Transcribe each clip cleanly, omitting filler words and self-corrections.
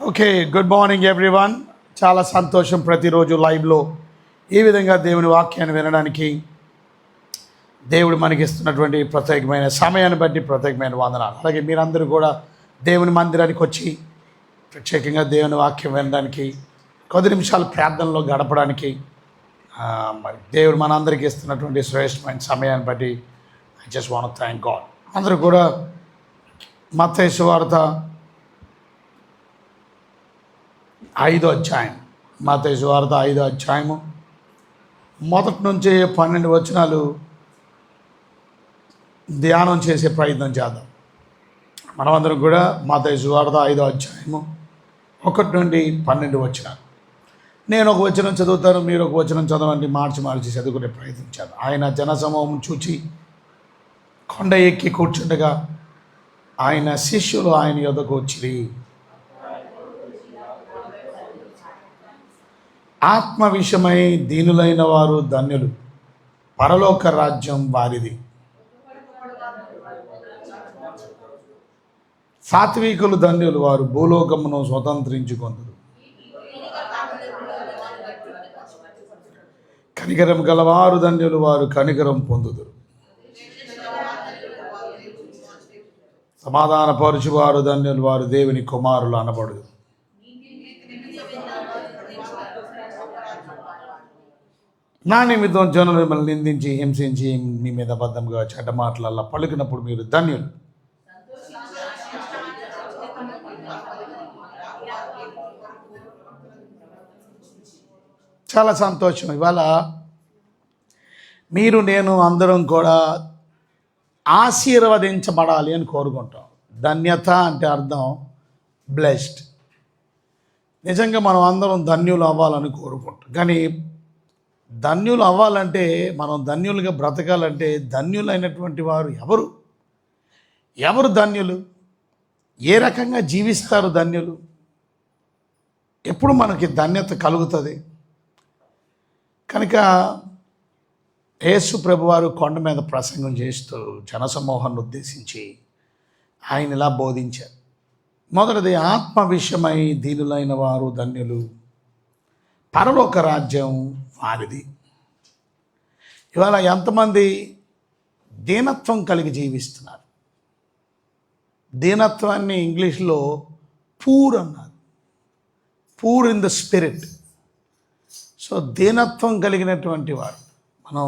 Okay, good morning everyone. చాలా సంతోషం ప్రతిరోజు లైవ్లో ఈ విధంగా దేవుని వాక్యాన్ని వినడానికి దేవుడు మనకి ఇస్తున్నటువంటి ప్రత్యేకమైన సమయాన్ని బట్టి ప్రత్యేకమైన వందనాలు. అలాగే మీరందరూ కూడా దేవుని మందిరానికి వచ్చి ప్రత్యేకంగా దేవుని వాక్యం వినడానికి కొద్ది నిమిషాలు ప్రార్థనలో గడపడానికి మరి దేవుడు మనందరికీ ఇస్తున్నటువంటి శ్రేష్టమైన సమయాన్ని బట్టి I just want to thank God. అందరూ కూడా మత్తయి సువార్త 5వ అధ్యాయం, మత్తయి సువార్త 5వ అధ్యాయము మొదటి నుంచి 12 వచనాలు ధ్యానం చేసే ప్రయత్నం చేద్దాం. మనమందరం కూడా మత్తయి సువార్త 5వ అధ్యాయము 1 నుండి 12 వచనాలు. నేను ఒక వచనం చదువుతాను, మీరు ఒక వచనం చదవండి. మార్చి చదువుకునే ప్రయత్నం చేద్దాం. ఆయన జనసమూహం చూచి కొండ ఎక్కి కూర్చుండగా ఆయన శిష్యులు ఆయన యొద్దకు వచ్చిరి. ఆత్మ విషయమై దీనులైన వారు ధన్యులు, పరలోక రాజ్యం వారిది. సాత్వికులు ధన్యులు, వారు భూలోకమును స్వతంత్రించుకొందురు. కనికరం గలవారు ధన్యులు, వారు కనికరం పొందుదురు. సమాధానపరచువారు ధన్యులు, వారు దేవుని కుమారులు అనబడుదురు. నా నిమిత్తం జనులు మిమ్మల్ని నిందించి హింసించి మీ మీద అబద్ధంగా చెడ్డ మాటలల్లా పలుకినప్పుడు మీరు ధన్యులు. చాలా సంతోషం. ఇవాళ మీరు నేను అందరం కూడా ఆశీర్వదించబడాలి అని కోరుకుంటాం. ధన్యత అంటే అర్థం బ్లెస్డ్. నిజంగా మనం అందరం ధన్యులు అవ్వాలని కోరుకుంటాం. కానీ ధన్యులు అవ్వాలంటే, మనం ధన్యులుగా బ్రతకాలంటే ధన్యులైనటువంటి వారు ఎవరు ధన్యులు? ఏ రకంగా జీవిస్తారు ధన్యులు? ఎప్పుడు మనకి ధన్యత కలుగుతుంది? కనుక యేసు ప్రభువారు కొండ మీద ప్రసంగం చేస్తూ జనసమూహాన్ని ఉద్దేశించి ఆయన ఇలా బోధించారు. మొదటిది, ఆత్మ విషయమై దీనులైన వారు ధన్యులు, పరలోక రాజ్యం వారిది. ఇవాళ ఎంతమంది దీనత్వం కలిగి జీవిస్తున్నారు? దీనత్వాన్ని ఇంగ్లీష్లో పూర్ అన్నారు, poor in the spirit. So దీనత్వం కలిగినటువంటి వారు, మనం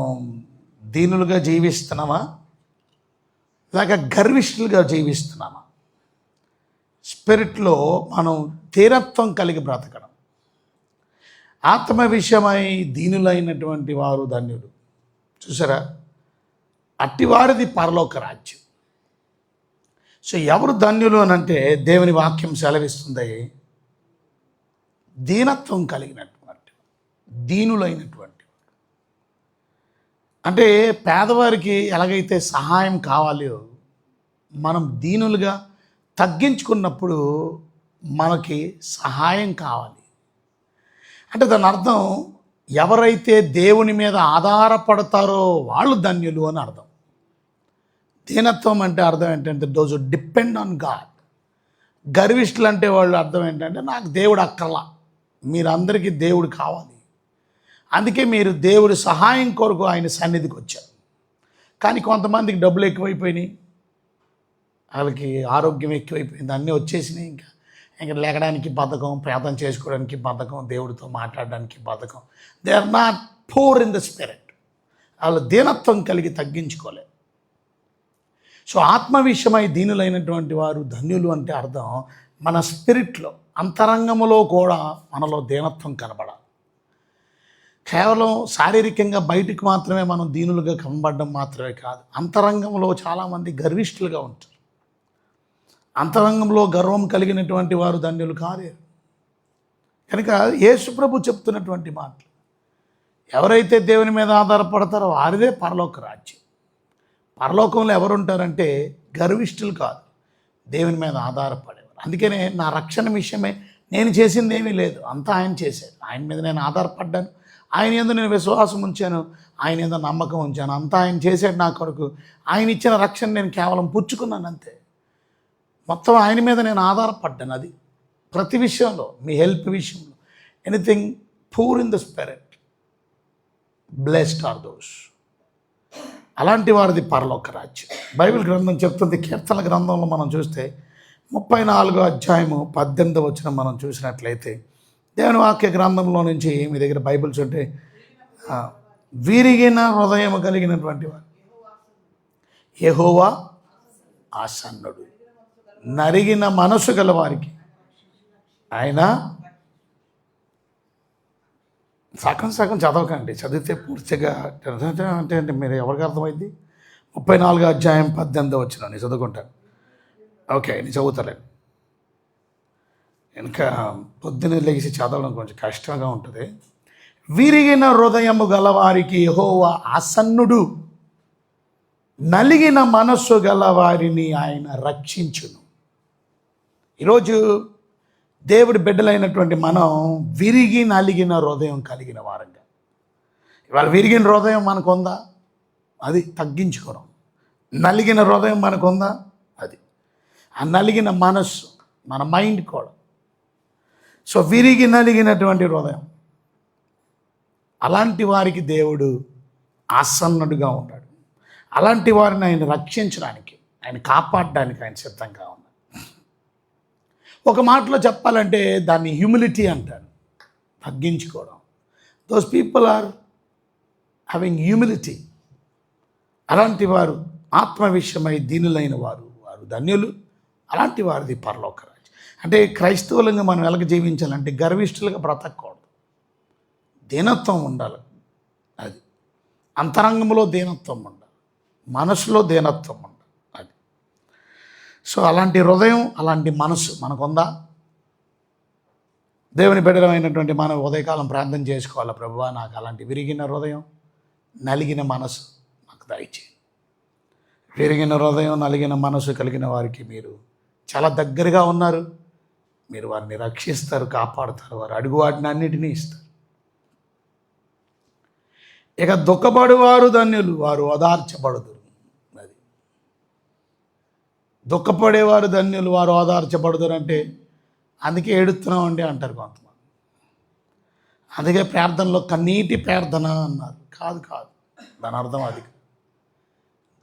దీనులుగా జీవిస్తున్నామా లేక గర్విష్ఠులుగా జీవిస్తున్నామా? స్పిరిట్లో మనం తీరత్వం కలిగి బ్రతకడం. ఆత్మ విషయమై దీనులైనటువంటి వారు ధన్యుడు. చూసారా, అట్టివారిది పరలోక రాజ్యం. సో ఎవరు ధన్యులు అని అంటే, దేవుని వాక్యం సెలవిస్తుంది, దీనత్వం కలిగినటువంటి, దీనులైనటువంటి. అంటే పేదవారికి ఎలాగైతే సహాయం కావాలో, మనం దీనులుగా తగ్గించుకున్నప్పుడు మనకి సహాయం కావాలి. అంటే దాని అర్థం, ఎవరైతే దేవుని మీద ఆధారపడతారో వాళ్ళు ధన్యులు అని అర్థం. దీనత్వం అంటే అర్థం ఏంటంటే దోస్ డిపెండ్ ఆన్ గాడ్. గర్విష్ఠులు అంటే వాళ్ళు అర్థం ఏంటంటే, నాకు దేవుడు అక్కర్లా, మీరందరికీ దేవుడు కావాలి, అందుకే మీరు దేవుడి సహాయం కొరకు ఆయన సన్నిధికి వచ్చారు. కానీ కొంతమందికి డబ్బులు ఎక్కువైపోయినాయి, వాళ్ళకి ఆరోగ్యం ఎక్కువైపోయింది, అన్నీ వచ్చేసినాయి, ఇంకా లేకడానికి బద్ధకం, ప్రార్థన చేసుకోవడానికి బద్ధకం, దేవుడితో మాట్లాడడానికి బద్ధకం. They are not poor in the spirit. వాళ్ళు దీనత్వం కలిగి తగ్గించుకోలేదు. సో ఆత్మ విషయమై దీనులైనటువంటి వారు ధన్యులు అంటే అర్థం, మన స్పిరిట్లో అంతరంగంలో కూడా మనలో దీనత్వం కనబడాలి. కేవలం శారీరకంగా బయటికి మాత్రమే మనం దీనులుగా కనబడడం మాత్రమే కాదు, అంతరంగంలో చాలామంది గర్విష్ఠులుగా ఉంటారు. అంతరంగంలో గర్వం కలిగినటువంటి వారు ధన్యులు కాలేరు. కనుక యేసు ప్రభు చెప్తున్నటువంటి మాటలు, ఎవరైతే దేవుని మీద ఆధారపడతారో వారిదే పరలోక రాజ్యం. పరలోకంలో ఎవరు ఉంటారంటే గర్విష్ఠులు కాదు, దేవుని మీద ఆధారపడేవారు. అందుకనే నా రక్షణ విషయమే నేను చేసింది ఏమీ లేదు, అంతా ఆయన చేశాడు. ఆయన మీద నేను ఆధారపడ్డాను, ఆయన యందు నేను విశ్వాసం ఉంచాను, ఆయన యందు నమ్మకం ఉంచాను, అంతా ఆయన చేశాడు నా కొరకు. ఆయన ఇచ్చిన రక్షణ నేను కేవలం పుచ్చుకున్నాను అంతే. మొత్తం ఆయన మీద నేను ఆధారపడ్డాను. అది ప్రతి విషయంలో, మీ హెల్ప్ విషయంలో, anything poor in the spirit, blessed are those. అలాంటి వారిది పరలోక రాజ్యం. బైబిల్ గ్రంథం చెప్తుంది. కీర్తన గ్రంథంలో మనం చూస్తే 34 మనం చూసినట్లయితే, దేవుని వాక్య గ్రంథంలో నుంచి మీ దగ్గర బైబిల్స్ ఉంటే, విరిగిన హృదయం కలిగినటువంటి వారు యెహోవా ఆసన్నుడు, నరిగిన మనసు గల వారికి ఆయన. సగం చదవకండి, చదివితే పూర్తిగా అంటే మీరు ఎవరికి అర్థమైంది? 34 నేను చదువుకుంటాను. ఓకే, నేను చదువుతలేను. ఇంకా పొద్దున్న లేచి చదవడం కొంచెం కష్టంగా ఉంటుంది. విరిగిన హృదయము గలవారికి యెహోవా ఆసన్నుడు, నలిగిన మనస్సు గలవారిని ఆయన రక్షించును. ఈరోజు దేవుడి బిడ్డలైనటువంటి మనం విరిగి నలిగిన హృదయం కలిగిన వారంగా. ఇవాళ విరిగిన హృదయం మనకుందా? అది తగ్గించుకోవడం. నలిగిన హృదయం మనకుందా? అది. ఆ నలిగిన మనస్సు, మన మైండ్ కూడా. సో విరిగి నలిగినటువంటి హృదయం, అలాంటి వారికి దేవుడు ఆసన్నుడుగా ఉన్నాడు. అలాంటి వారిని ఆయన రక్షించడానికి, ఆయన కాపాడడానికి ఆయన సిద్ధంగా ఉన్నాడు. ఒక మాటలో చెప్పాలంటే దాన్ని హ్యూమిలిటీ అంటారు, తగ్గించుకోవడం. Those people are having humility. అలాంటి వారు ఆత్మ విషయమై దీనులైన వారు ధన్యులు. అలాంటి వారిది పరలోక రాజ్యం. అంటే క్రైస్తవులంగా మనం ఎలాగ జీవించాలంటే గర్విష్ఠులుగా బ్రతకూడదు, దీనత్వం ఉండాలి. అది అంతరంగంలో దీనత్వం ఉండాలి, మనసులో దీనత్వం ఉండాలి. అది. సో అలాంటి హృదయం, అలాంటి మనసు మనకుందా? దేవుని బిడ్డలమైనటువంటి మనం ఉదయకాలం ప్రార్థన చేసుకోవాలి. ప్రభువా, నాకు అలాంటి విరిగిన హృదయం, నలిగిన మనసు నాకు దయచేయి. విరిగిన హృదయం, నలిగిన మనసు కలిగిన వారికి మీరు చాలా దగ్గరగా ఉన్నారు. మీరు వారిని రక్షిస్తారు, కాపాడుతారు. వారు అడుగు వాటిని అన్నిటినీ ఇస్తారు. ఇక దుఃఖపడువారు ధన్యులు, వారు ఓదార్చబడుదురు. అది. దుఃఖపడేవారు ధన్యులు, వారు ఓదార్చబడుదురు అంటే అందుకే ఏడుస్తున్నాం అండి అంటారు కొంతమంది. అందుకే ప్రార్థనలో కన్నీటి ప్రార్థన అన్నారు. కాదు, దాని అర్థం అది.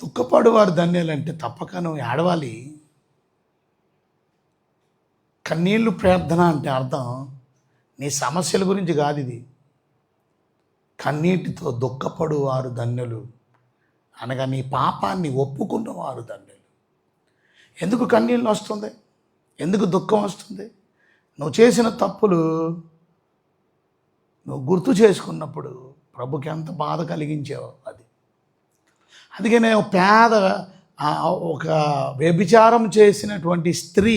దుఃఖపడువారు ధన్యులు అంటే తప్పక నువ్వు ఏడవాలి. కన్నీళ్ళు ప్రార్థన అంటే అర్థం నీ సమస్యల గురించి కాదు. ఇది కన్నీటితో దుఃఖపడువారు ధన్యులు అనగా నీ పాపాన్ని ఒప్పుకున్నవారు ధన్యులు. ఎందుకు కన్నీళ్ళు వస్తుంది? ఎందుకు దుఃఖం వస్తుంది? నువ్వు చేసిన తప్పులు నువ్వు గుర్తు చేసుకున్నప్పుడు ప్రభుకి ఎంత బాధ కలిగించావు. అది. అందుకనే ఒక వ్యభిచారం చేసినటువంటి స్త్రీ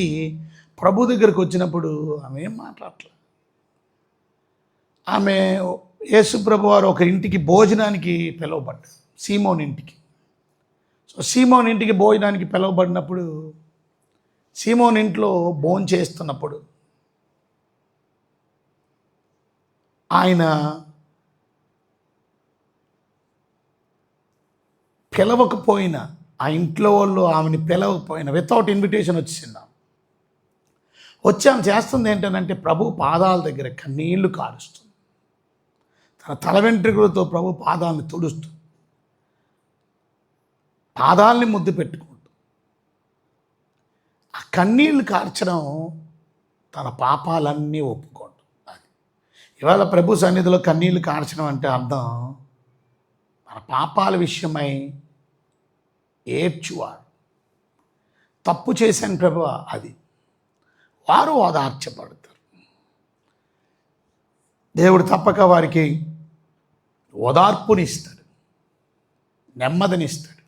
ప్రభు దగ్గరికి వచ్చినప్పుడు ఆమె ఏం మాట్లాడలేదు. ఆమె యేసు ప్రభు వారు ఒక ఇంటికి భోజనానికి పిలువబడ్డారు, సీమోన్ ఇంటికి. సో సీమోన్ ఇంటికి భోజనానికి పిలువబడినప్పుడు, సీమోన్ ఇంట్లో భోజనం చేస్తున్నప్పుడు ఆయన పిలవకపోయినా, ఆ ఇంట్లో వాళ్ళు ఆమెని పిలవకపోయినా, వితౌట్ ఇన్విటేషన్ వచ్చేసింది. వచ్చి ఆమె చేస్తుంది ఏంటంటే ప్రభు పాదాల దగ్గర కన్నీళ్లు కారుస్తుంది. తన తల వెంట్రుకలతో ప్రభు పాదాలను తుడుస్తూ, పాదాలని ముద్దు పెట్టుకుంటూ, ఆ కన్నీళ్లు కార్చడం తన పాపాలన్నీ ఒప్పుకోవడం. అది. ఇవాళ ప్రభు సన్నిధిలో కన్నీళ్లు కార్చడం అంటే అర్థం మన పాపాల విషయమై ఏడ్చువాడు. తప్పు చేశాను ప్రభు, అది. వారు ఓదార్చబడతారు. దేవుడు తప్పక వారికి ఓదార్పునిస్తాడు, నెమ్మదినిస్తాడు.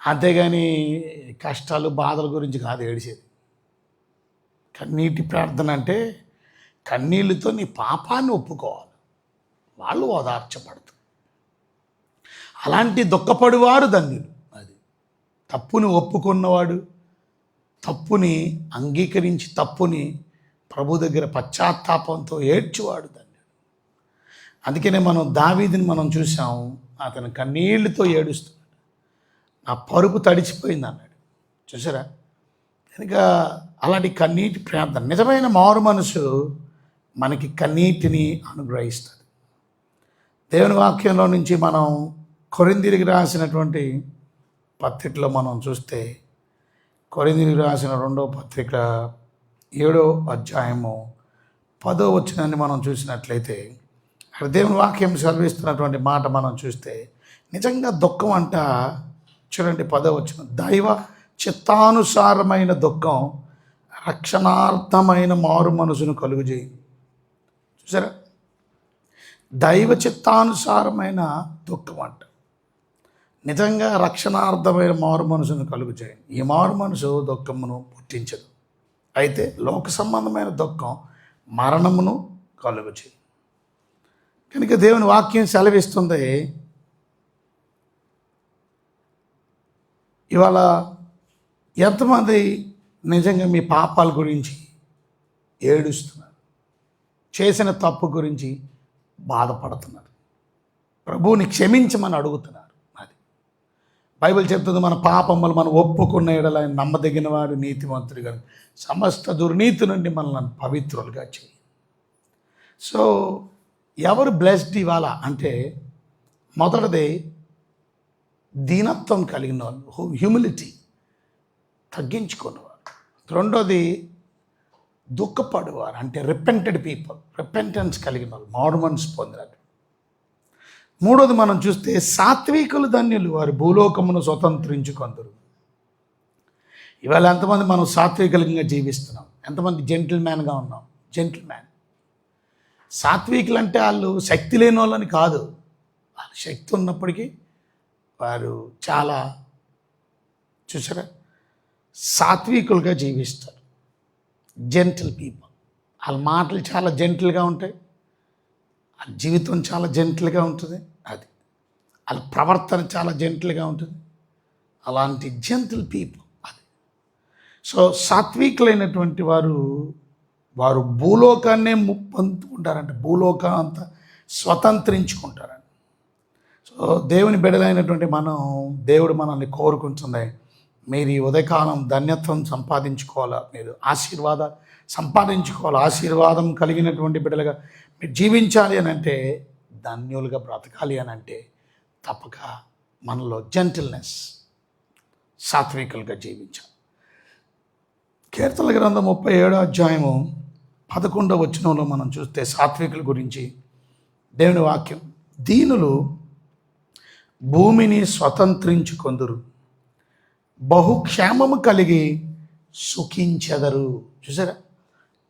అంతేగాని కష్టాలు బాధల గురించి కాదు ఏడిచేది. కన్నీటి ప్రార్థన అంటే కన్నీళ్ళతో నీ పాపాన్ని ఒప్పుకోవాలి, వాళ్ళు ఓదార్చబడతారు. అలాంటి దుఃఖపడువారు ధన్యులు. అది. తప్పుని ఒప్పుకున్నవాడు, తప్పుని అంగీకరించి తప్పుని ప్రభు దగ్గర పశ్చాత్తాపంతో ఏడ్చువాడు ధన్యుడు. అందుకనే మనం దావీదుని మనం చూసాం. అతను కన్నీళ్లతో ఏడుస్తున్నాడు. నా పరుపు తడిచిపోయింది అన్నాడు. చూసారా? కనుక అలాంటి కన్నీటి ప్రార్థన, నిజమైన మారు మనసు మనకి కన్నీటిని అనుగ్రహిస్తుంది. దేవుని వాక్యంలో నుంచి మనం కొరింథీయులకు రాసినటువంటి పత్రికలో మనం చూస్తే, కొరింథీయులకు రాసిన 2వ పత్రిక 7వ అధ్యాయము 10వ వచనాన్ని మనం చూసినట్లయితే, అక్కడ దేవుని వాక్యం సెలవిస్తున్నటువంటి మాట మనం చూస్తే, నిజంగా దుఃఖం అంట చూడండి 10వ వచనం, దైవ చిత్తానుసారమైన దుఃఖం రక్షణార్థమైన మారు మనసును కలుగుజేయి. చూసారా, దైవ చిత్తానుసారమైన దుఃఖం అంట నిజంగా రక్షణార్థమైన మారు మనసును కలుగుజేయి. ఈ మారు మనసు దుఃఖమును పుట్టించదు, అయితే లోక సంబంధమైన దుఃఖం మరణమును కలుగుజేయి. కనుక దేవుని వాక్యం సెలవిస్తుంది, ఇవాళ ఎంతమంది నిజంగా మీ పాపాల గురించి ఏడుస్తున్నారు, చేసిన తప్పు గురించి బాధపడుతున్నారు, ప్రభువుని క్షమించమని అడుగుతున్నారు. అది బైబిల్ చెప్తుంది, మన పాపములు మనం ఒప్పుకున్న యెడల ఆయన నమ్మదగిన వాడు, నీతిమంతుడిగా సమస్త దుర్నీతి నుండి మనల్ని పవిత్రులుగా చేయి. సో ఎవరు బ్లెస్డ్ ఇవాళ అంటే, మొదటిది దీనత్వం కలిగిన వాళ్ళు, హ్యూమిలిటీ, తగ్గించుకున్నవారు. రెండోది దుఃఖపడేవారు, అంటే రిపెంటెడ్ పీపుల్, రిపెంటెన్స్ కలిగిన వాళ్ళు, మారు మనసు పొందినట్టు. మూడోది మనం చూస్తే సాత్వికులు ధన్యులు, వారు భూలోకమును స్వతంత్రించుకొందురు. ఇవాళ ఎంతమంది మనం సాత్వికులంగా జీవిస్తున్నాం, ఎంతమంది జెంటిల్మ్యాన్గా ఉన్నాం. జెంటిల్మ్యాన్, సాత్వికులు అంటే వాళ్ళు శక్తి లేని వాళ్ళని కాదు, వాళ్ళు శక్తి ఉన్నప్పటికీ వారు చాలా, చూసారా, సాత్వికులుగా జీవిస్తారు. జెంటిల్ పీపుల్, వాళ్ళ మాటలు చాలా జెంటిల్గా ఉంటాయి, వాళ్ళ జీవితం చాలా జెంటిల్గా ఉంటుంది, అది వాళ్ళ ప్రవర్తన చాలా జెంటిల్గా ఉంటుంది. అలాంటి జెంటిల్ పీపుల్ అది. సో సాత్వికులైనటువంటి వారు భూలోకాన్నే పొందుకుంటారంటే, భూలోకం అంతా స్వతంత్రించుకుంటారండి. సో దేవుని బిడ్డలైనటువంటి మనం, దేవుడు మనల్ని కోరుకుంటుంది, మీరు ఈ ఉదయకాలం ధన్యత్వం సంపాదించుకోవాలా, మీరు ఆశీర్వాదాలు సంపాదించుకోవాలి, ఆశీర్వాదం కలిగినటువంటి బిడ్డలుగా మీరు జీవించాలి అని అంటే, ధన్యులుగా బ్రతకాలి అని అంటే, తప్పక మనలో జెంటిల్నెస్, సాత్వికులుగా జీవించాలి. కీర్తనల గ్రంథం 37వ అధ్యాయము 11వ వచనంలో మనం చూస్తే సాత్వికుల గురించి దేవుని వాక్యం, దీనులు భూమిని స్వతంత్రించుకొందురు, బహుక్షేమము కలిగి సుఖించెదరు. చూసారా,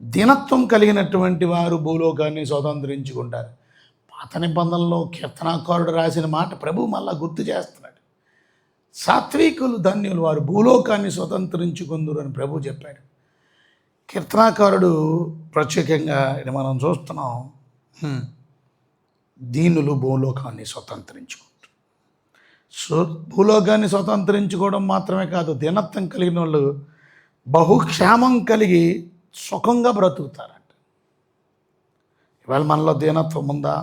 దీనత్వం కలిగినటువంటి వారు భూలోకాన్ని స్వతంత్రించుకుంటారు. పాత నిబంధనలో కీర్తనాకారుడు రాసిన మాట ప్రభు మళ్ళా గుర్తు చేస్తున్నాడు. సాత్వికులు ధన్యులు, వారు భూలోకాన్ని స్వతంత్రించుకుందురు అని ప్రభు చెప్పాడు. కీర్తనాకారుడు ప్రత్యేకంగా ఇది మనం చూస్తున్నాం, దీనులు భూలోకాన్ని స్వతంత్రించుకుంటారు. భూలోకాన్ని స్వతంత్రించుకోవడం మాత్రమే కాదు, దీనత్వం కలిగిన వాళ్ళు బహుక్షేమం కలిగి సుఖంగా బ్రతుకుతారంట. ఇవాళ మనలో దీనత్వం ఉందా?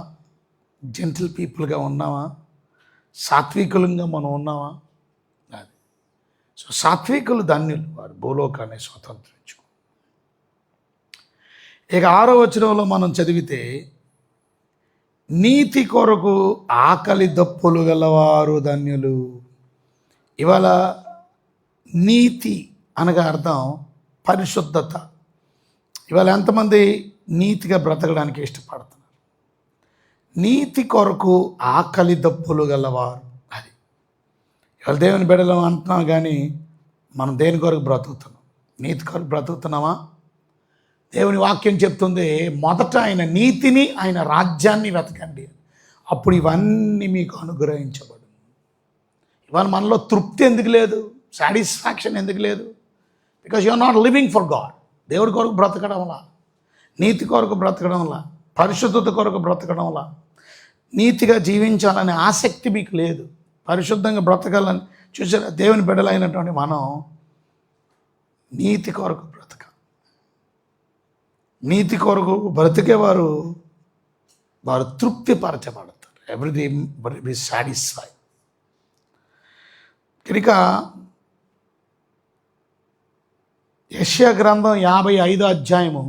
జెంటిల్ పీపుల్గా ఉన్నావా? సాత్వికులంగా మనం ఉన్నావా? అది. సో సాత్వికులు ధన్యులు, వారు భూలోకాన్ని స్వతంత్రించుకో. ఇక 6వ వచనంలో మనం చదివితే, నీతి కొరకు ఆకలి దప్పులు గలవారు ధన్యులు. ఇవాళ నీతి అనగా అర్థం పరిశుద్ధత. ఇవాళ ఎంతమంది నీతిగా బ్రతకడానికి ఇష్టపడుతున్నారు? నీతి కొరకు ఆకలి దప్పులు గలవారు, అది. ఇవాళ దేవుని బిడ్డలు అంటున్నాం, కానీ మనం దేని కొరకు బ్రతుకుతున్నాం? నీతి కొరకు బ్రతుకుతున్నామా? దేవుని వాక్యం చెప్తుంది, మొదట ఆయన నీతిని, ఆయన రాజ్యాన్ని వెతకండి, అప్పుడు ఇవన్నీ మీకు అనుగ్రహించబడు. ఇవాళ మనలో తృప్తి ఎందుకు లేదు? సాటిస్ఫాక్షన్ ఎందుకు లేదు? Because you are not living for God. దేవుడి కొరకు బ్రతకడంలా, నీతి కొరకు బ్రతకడంలా, పరిశుద్ధత కొరకు బ్రతకడంలా, నీతిగా జీవించాలనే ఆసక్తి మీకు లేదు, పరిశుద్ధంగా బ్రతకాలని. చూసారా, దేవుని బిడ్డలైనటువంటి మనం నీతి కొరకు బ్రతకాలి. నీతి కొరకు బ్రతికేవారు తృప్తిపరచబడతారు. Everything be satisfy. కనుక యెషయా గ్రంథం 55 అధ్యాయము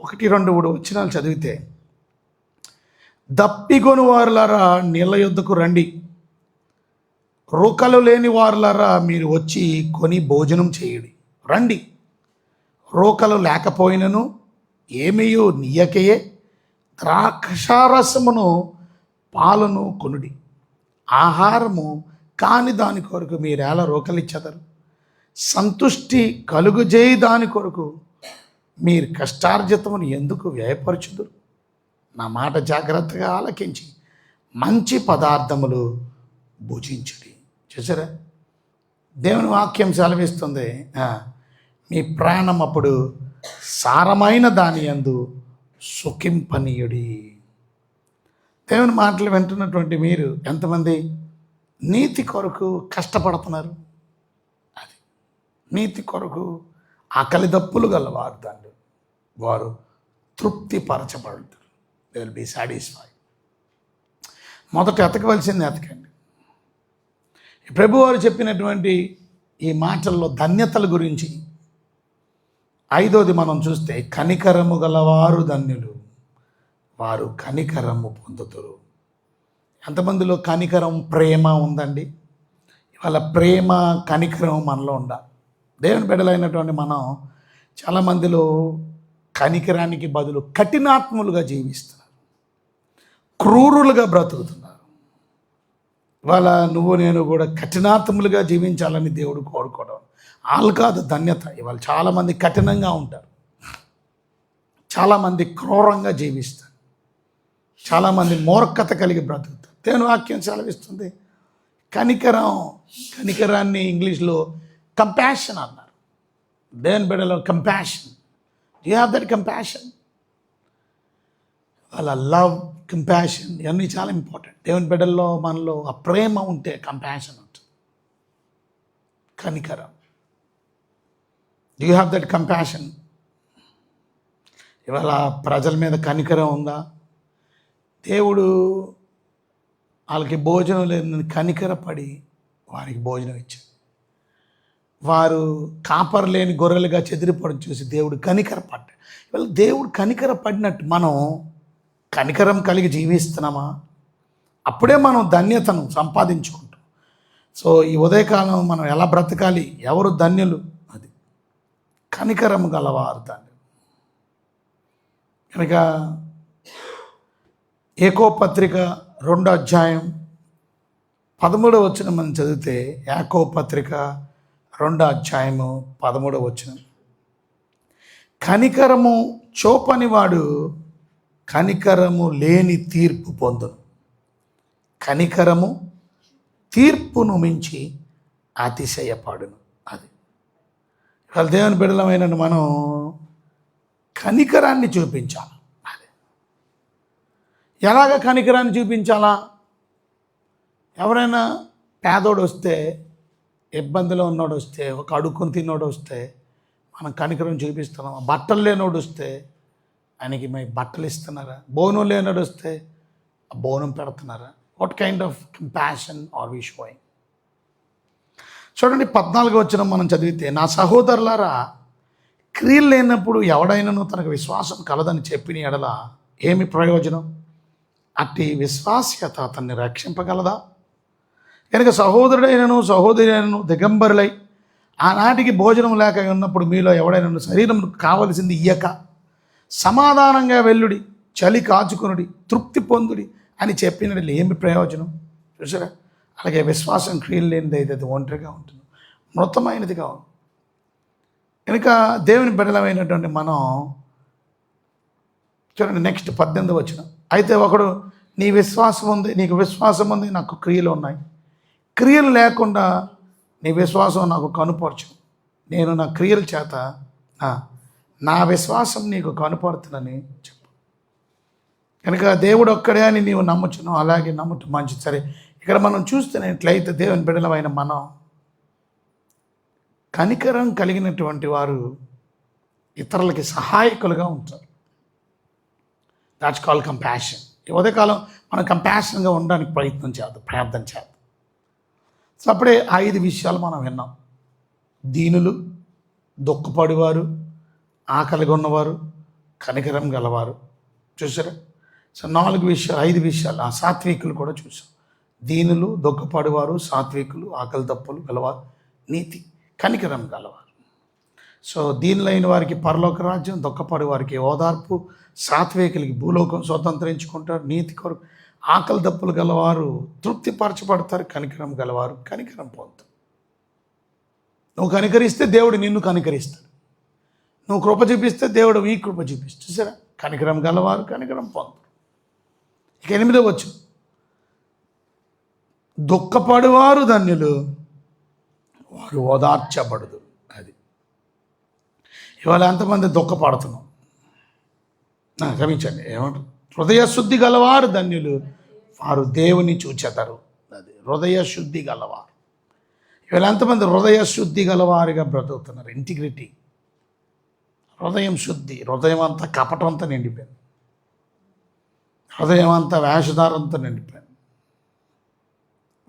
1-2 వచనాలు చదివితే, దప్పిగొను వారులారా నీళ్ళ యొద్దకు రండి, రోకలు లేని వారులారా మీరు వచ్చి కొని భోజనం చేయుడి. రండి, రోకలు లేకపోయినను ఏమియు నీయకయే ద్రాక్షారసమును పాలను కొనుడి. ఆహారము కాని దాని కొరకు మీరేలా రోకలిచ్చెదరు? సంతుష్టి కలుగుజేయి దాని కొరకు మీరు కష్టార్జితమును ఎందుకు వ్యయపరచుదురు? నా మాట జాగ్రత్తగా ఆలకించి మంచి పదార్థములు భుజించుడి. చూసారా, దేవుని వాక్యం సెలవిస్తుంది, మీ ప్రాణం అప్పుడు సారమైన దాని యందు సుఖింపనీయుడి. దేవుని మాటలు వింటున్నటువంటి మీరు ఎంతమంది నీతి కొరకు కష్టపడుతున్నారు? అది నీతి కొరకు ఆకలి దప్పులు గలవారు దాన్ని వారు తృప్తిపరచబడతారు. They will be satisfied. మొదట ఎతకవలసింది ఎతకండి. ప్రభువారు చెప్పినటువంటి ఈ మాటల్లో ధన్యతల గురించి 5వది మనం చూస్తే, కనికరము గలవారు ధన్యులు, వారు కనికరము పొందుతారు. ఎంతమందిలో కనికరం, ప్రేమ ఉందండి? ఇవాళ ప్రేమ, కనికరం మనలో ఉండాలి. దేవుని బిడ్డలైనటువంటి మనం చాలామందిలో కనికరానికి బదులు కఠినాత్ములుగా జీవిస్తున్నారు, క్రూరులుగా బ్రతుకుతున్నారు. ఇవాళ నువ్వు నేను కూడా కఠినాత్ములుగా జీవించాలని దేవుడు కోరుకోవడం వాళ్ళు కాదు ధన్యత. ఇవాళ చాలామంది కఠినంగా ఉంటారు, చాలామంది క్రూరంగా జీవిస్తారు, చాలామంది మూర్ఖత కలిగి బ్రతుకుతారు. దేవుని వాక్యం సెలవిస్తుంది కనికరాన్ని ఇంగ్లీష్లో కంపాషన్ అన్నారు. దేవుని బిడ్డలో compassion, you have that compassion. వాళ్ళ లవ్, కంపాషన్ ఇవన్నీ చాలా ఇంపార్టెంట్. దేవుని బిడ్డల్లో మనలో ఆ ప్రేమ ఉంటే కంపాషన్ ఉంటుంది. కనికరం, do you have that compassion? ఇవాళ ప్రజల మీద కనికరం ఉందా? దేవుడు వాళ్ళకి భోజనం లేదని కనికరపడి వారికి భోజనం ఇచ్చాడు. వారు కాపర్ లేని గొర్రెలుగా చెదిరిపడం చూసి దేవుడు కనికరపడ్డాడు. ఇవాళ దేవుడు కనికరపడినట్టు మనం కనికరం కలిగి జీవిస్తున్నామా? అప్పుడే మనం ధన్యతను సంపాదించుకుంటాం. సో ఈ ఉదయకాలం మనం ఎలా బ్రతకాలి? ఎవరు ధన్యులు? అది కనికరం గలవారు ధన్యులు. కనుక యాకోబు పత్రిక 2వ అధ్యాయం 13వ వచనం మనం చదివితే, యాకోబు పత్రిక 2వ అధ్యాయము 13వ వచనం, కనికరము చూపని వాడు కనికరము లేని తీర్పు పొందును. కనికరము తీర్పును మించి అతిశయపడును. అది వాళ్ళ దేవుని బిడ్డలమైన మనం కనికరాన్ని చూపించాలి. అది ఎలాగ కనికరాన్ని చూపించాలా? ఎవరైనా పేదోడు వస్తే, ఇబ్బందిలో ఉన్నోడు వస్తే, ఒక అడుక్కుని తిన్నోడు వస్తే మనం కనికరం చూపిస్తున్నాం. బట్టలు లేనోడు వస్తే ఆయనకి మేము బట్టలు ఇస్తున్నారా? బోనం లేనోడు వస్తే ఆ బోనం పెడుతున్నారా? What kind of compassion are we showing? చూడండి, 14వ వచనం మనం చదివితే, నా సహోదరులారా, క్రియలు లేనప్పుడు ఎవడైనాను తనకు విశ్వాసం కలదని చెప్పిన ఎడల ఏమి ప్రయోజనం? అట్టి విశ్వాస్యత అతన్ని రక్షింపగలదా? కనుక సహోదరుడైనను సహోదరుడైనను దిగంబరులై ఆనాటికి భోజనం లేక ఉన్నప్పుడు మీలో ఎవడైనా శరీరం కావలసింది ఇయ్యక సమాధానంగా వెల్లుడి, చలి కాచుకునుడి, తృప్తి పొందుడి అని చెప్పినట్లు ఏమి ప్రయోజనం? చూసారా? అలాగే విశ్వాసం క్రియలు లేనిది అయితే అది ఒంటరిగా ఉంటుంది, మృతమైనదిగా ఉంది. కనుక దేవుని బిడ్డలమైనటువంటి మనం చూడండి, నెక్స్ట్ 18వ వచనం, అయితే ఒకడు నీ విశ్వాసం ఉంది, నీకు విశ్వాసం ఉంది, నాకు క్రియలు ఉన్నాయి, క్రియలు లేకుండా నీ విశ్వాసం నాకు కనుపరచు, నేను నా క్రియల చేత నా విశ్వాసం నీకు కనుపరుతునని చెప్పు. కనుక దేవుడు ఒక్కడే అని నీవు నమ్ముచును, అలాగే నమ్ముట మంచిది. సరే, ఇక్కడ మనం చూస్తున్నట్లయితే దేవుని బిడ్డలమైన మనం కనికరం కలిగినటువంటి వారు ఇతరులకి సహాయకులుగా ఉంటారు. That's call compassion. ఈ ఉదయకాలం మనం కంపాషన్గా ఉండడానికి ప్రయత్నం చేద్దాం, ప్రార్థన చేద్దాం. సో అప్పుడే 5 విషయాలు మనం విన్నాం. దీనులు, దుఃఖపడివారు, ఆకలిగా ఉన్నవారు, కనికరం గలవారు. చూసారా? సో 4 విషయాలు 5 విషయాలు. ఆ సాత్వికులు కూడా చూసాం. దీనులు, దుఃఖపడివారు, సాత్వికులు, ఆకలి దప్పులు గలవారు, నీతి, కనికరం గలవారు. సో దీనులైన వారికి పరలోక రాజ్యం, దుఃఖపడి వారికి ఓదార్పు, సాత్వికులకి భూలోకం స్వతంత్రించుకుంటారు, నీతి కొరకు ఆకలి దప్పులు గలవారు తృప్తిపరచబడతారు, కనికరం గలవారు కనికరం పొందుతారు. నువ్వు కనికరిస్తే దేవుడు నిన్ను కనికరిస్తాడు. నువ్వు కృప చూపిస్తే దేవుడు ఈ కృప చూపిస్తాడు. చూసారా? కనికరం గలవారు కనికరం పొందుతారు. ఇక 8వ వచనం, దుఃఖపడివారు ధన్యులు, వారు ఓదార్చబడదు. అది ఇవాళ ఎంతమంది దుఃఖపడుతున్నాం? క్షమించండి, ఏమంటారు? హృదయ శుద్ధి గలవారు ధన్యులు, వారు దేవుని చూచెదరు. అది హృదయ శుద్ధి గలవారు. ఇవాళ ఎంతమంది హృదయ శుద్ధి గలవారుగా బ్రతుకుతున్నారు? ఇంటిగ్రిటీ, హృదయం శుద్ధి. హృదయం అంతా కపటంతో నిండిపోయింది, హృదయం అంతా వేషధారంతో నిండిపోయింది.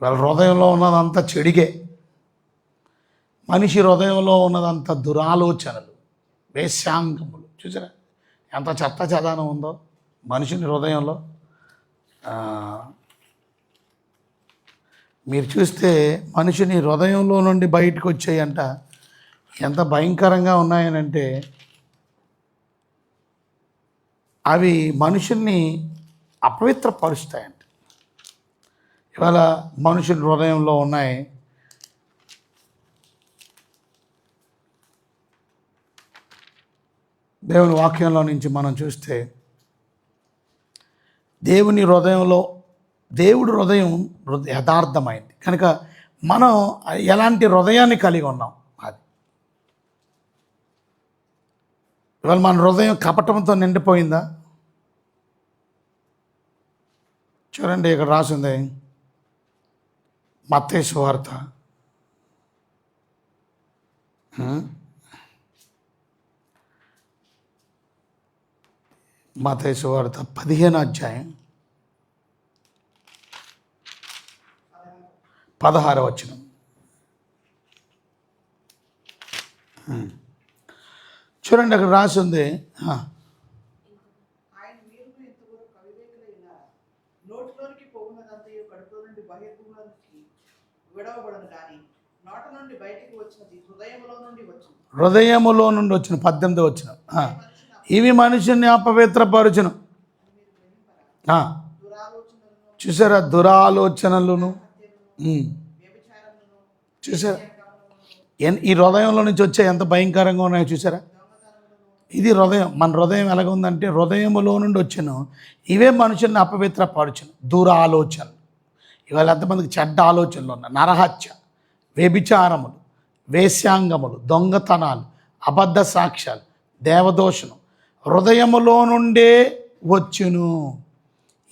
వాళ్ళ హృదయంలో ఉన్నదంతా చెడిగే. మనిషి హృదయంలో ఉన్నదంతా దురాలోచనలు, వేశ్యాంగములు. చూసారా ఎంత చెత్త చెదానం ఉందో మనిషిని హృదయంలో? మీరు చూస్తే మనిషిని హృదయంలో నుండి బయటకు వచ్చాయంట ఎంత భయంకరంగా ఉన్నాయనంటే, అవి మనుషుల్ని అపవిత్రపరుస్తాయంట. ఇవాళ మనుషుల హృదయంలో ఉన్నాయి దేవుని వాక్యంలో నుంచి మనం చూస్తే, దేవుని హృదయంలో, దేవుడి హృదయం యథార్థమైంది కనుక మనం ఎలాంటి హృదయాన్ని కలిగి ఉన్నాం. అది ఇవాళ మన హృదయం కపటంతో నిండిపోయిందా? చూడండి, ఇక్కడ రాసింది మత్తయి సువార్త మత్తయి సువార్త 15వ అధ్యాయం 16వ వచనం. చూడండి, అక్కడ రాసింది, హృదయములో నుండి వచ్చిన 18వ వచనం. ఇవి మనుషుల్ని అపవిత్రపరచును. చూసారా? దురాలోచనలను. చూసారా? ఈ హృదయంలో నుంచి వచ్చే ఎంత భయంకరంగా ఉన్నాయో చూసారా? ఇది హృదయం. మన హృదయం ఎలాగ ఉందంటే, హృదయములో నుండి వచ్చిన ఇవే మనుషుల్ని అపవిత్రపరచును. దురాలోచనలు. ఇవాళ ఎంతమందికి చెడ్డ ఆలోచనలు ఉన్నాయి? నరహత్య, వ్యభిచారములు, వేశ్యాంగములు, దొంగతనాలు, అబద్ధ సాక్ష్యాలు, దేవదోషణం హృదయములో నుండే వచ్చును.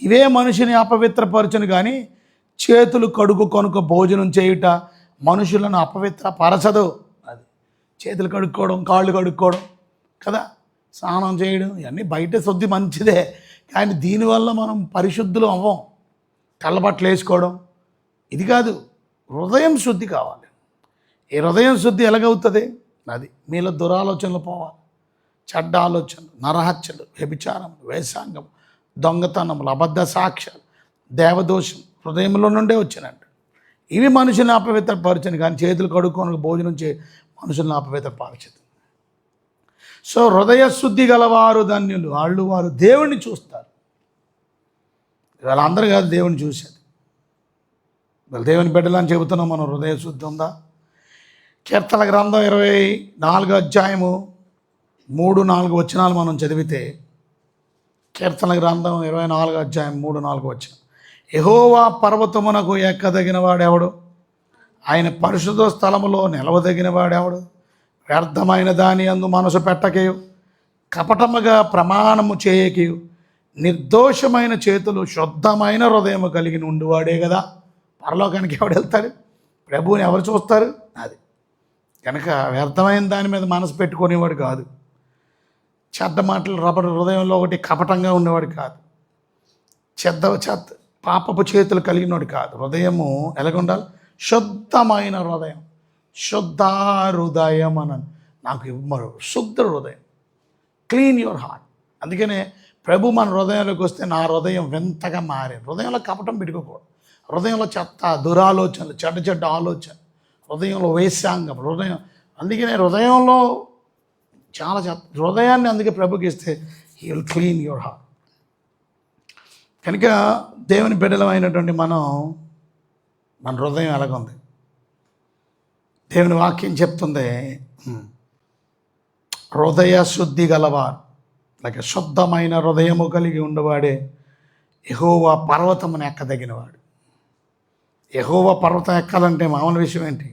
ఇవే మనిషిని అపవిత్రపరచును. కానీ చేతులు కడుగు కొనుక భోజనం చేయుట మనుషులను అపవిత్రపరచదు. అది చేతులు కడుక్కోవడం, కాళ్ళు కడుక్కోవడం కదా, స్నానం చేయడం, ఇవన్నీ బయట శుద్ధి మంచిదే. కానీ దీనివల్ల మనం పరిశుద్ధులు అవ్వం. తెల్లబట్టలు వేసుకోవడం ఇది కాదు. హృదయం శుద్ధి కావాలి. ఈ హృదయం శుద్ధి ఎలాగవుతుంది? అది మీలో దురాలోచనలు పోవాలి, చెడ్డ ఆలోచనలు, నరహత్యలు, వ్యభిచారములు, వేషాంగం, దొంగతనములు, అబద్ధ సాక్ష్యాలు, దేవదోషం హృదయంలో నుండే వచ్చినట్టు. ఇవి మనుషుల్ని అపవిత్రపరచను. కానీ చేతులు కడుక్కొని భోజనం మనుషుల్ని అపవిత్రపరచదు. సో హృదయ శుద్ధి గలవారు ధన్యులు, వారు దేవుణ్ణి చూస్తారు. వాళ్ళందరూ కాదు దేవుని చూసేది. వాళ్ళు దేవుని బిడ్డలని చెబుతున్నాం మనం. హృదయ శుద్ధి ఉందా? కీర్తన గ్రంథం 24వ అధ్యాయము 3-4 వచనాలు మనం చదివితే, కీర్తన గ్రంథం 24వ అధ్యాయం 3-4 వచనం. యెహోవా పర్వతమునకు ఎక్కదగిన వాడెవడు? ఆయన పరిశుద్ధ స్థలములో నిలవదగిన వాడెవడు? వ్యర్థమైన దాని అందు మనసు పెట్టకయు, కపటముగా ప్రమాణము చేయకయు, నిర్దోషమైన చేతులు, శుద్ధమైన హృదయము కలిగి ఉండువాడే కదా పరలోకానికి ఎవడు వెళ్తాడు? ప్రభువుని ఎవరు చూస్తారు? అది కనుక వ్యర్థమైన దాని మీద మనసు పెట్టుకునేవాడు కాదు. చెడ్డ మాటలు రబడు హృదయంలో ఒకటి కపటంగా ఉండేవాడు కాదు. చెత్త పాపపు చేతులు కలిగినవాడు కాదు. హృదయము ఎలాగ ఉండాలి? శుద్ధమైన హృదయం. శుద్ధ హృదయం అన్నాను. నాకు ఇవ్వరు. శుద్ధ హృదయం, క్లీన్ యువర్ హార్ట్. అందుకనే ప్రభు మన హృదయంలోకి వస్తే నా హృదయం వింతగా మారింది. హృదయంలో కపటం పెట్టుకోకూడదు. హృదయంలో చెత్త, దురాలోచనలు, చెడ్డ ఆలోచన, హృదయంలో వేశ్యాంగం, అందుకనే హృదయంలో చాలా చెత్త. హృదయాన్ని అందుకే ప్రభుకి ఇస్తే he will clean your heart. కనుక దేవుని బిడ్డలమైనటువంటి మన హృదయం ఎలాగుంది? దేవుని వాక్యం చెప్తుంది, హృదయ శుద్ధి గలవారు, లేక శుద్ధమైన హృదయము కలిగి ఉండవాడే యెహోవా పర్వతమును ఎక్కదగినవాడు. యెహోవా పర్వతం ఎక్కాలంటే మామూలు విషయం ఏంటి?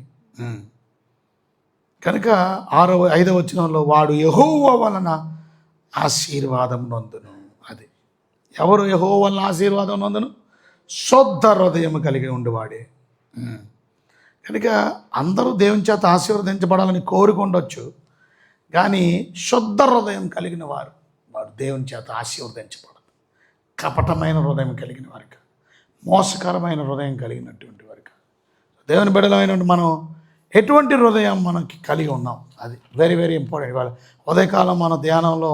కనుక 5వ వచనంలో వాడు యెహోవా వలన ఆశీర్వాదం నొందును. అది ఎవరు యెహోవా వలన ఆశీర్వాదం నొందును? శుద్ధ హృదయము కలిగి ఉండవాడే. కనుక అందరూ దేవుని చేత ఆశీర్వదించబడాలని కోరుకుండొచ్చు, కానీ శుద్ధ హృదయం కలిగిన వారు దేవుని చేత ఆశీర్వదించబడదు. కపటమైన హృదయం కలిగిన వారు కాదు, మోసకరమైన హృదయం కలిగినటువంటి వారు కాదు. దేవుని బిడ్డలమైన మనం ఎటువంటి హృదయం మనకి కలిగి ఉన్నాం, అది వెరీ వెరీ ఇంపార్టెంట్. ఇవాళ ఉదయకాలం మన ధ్యానంలో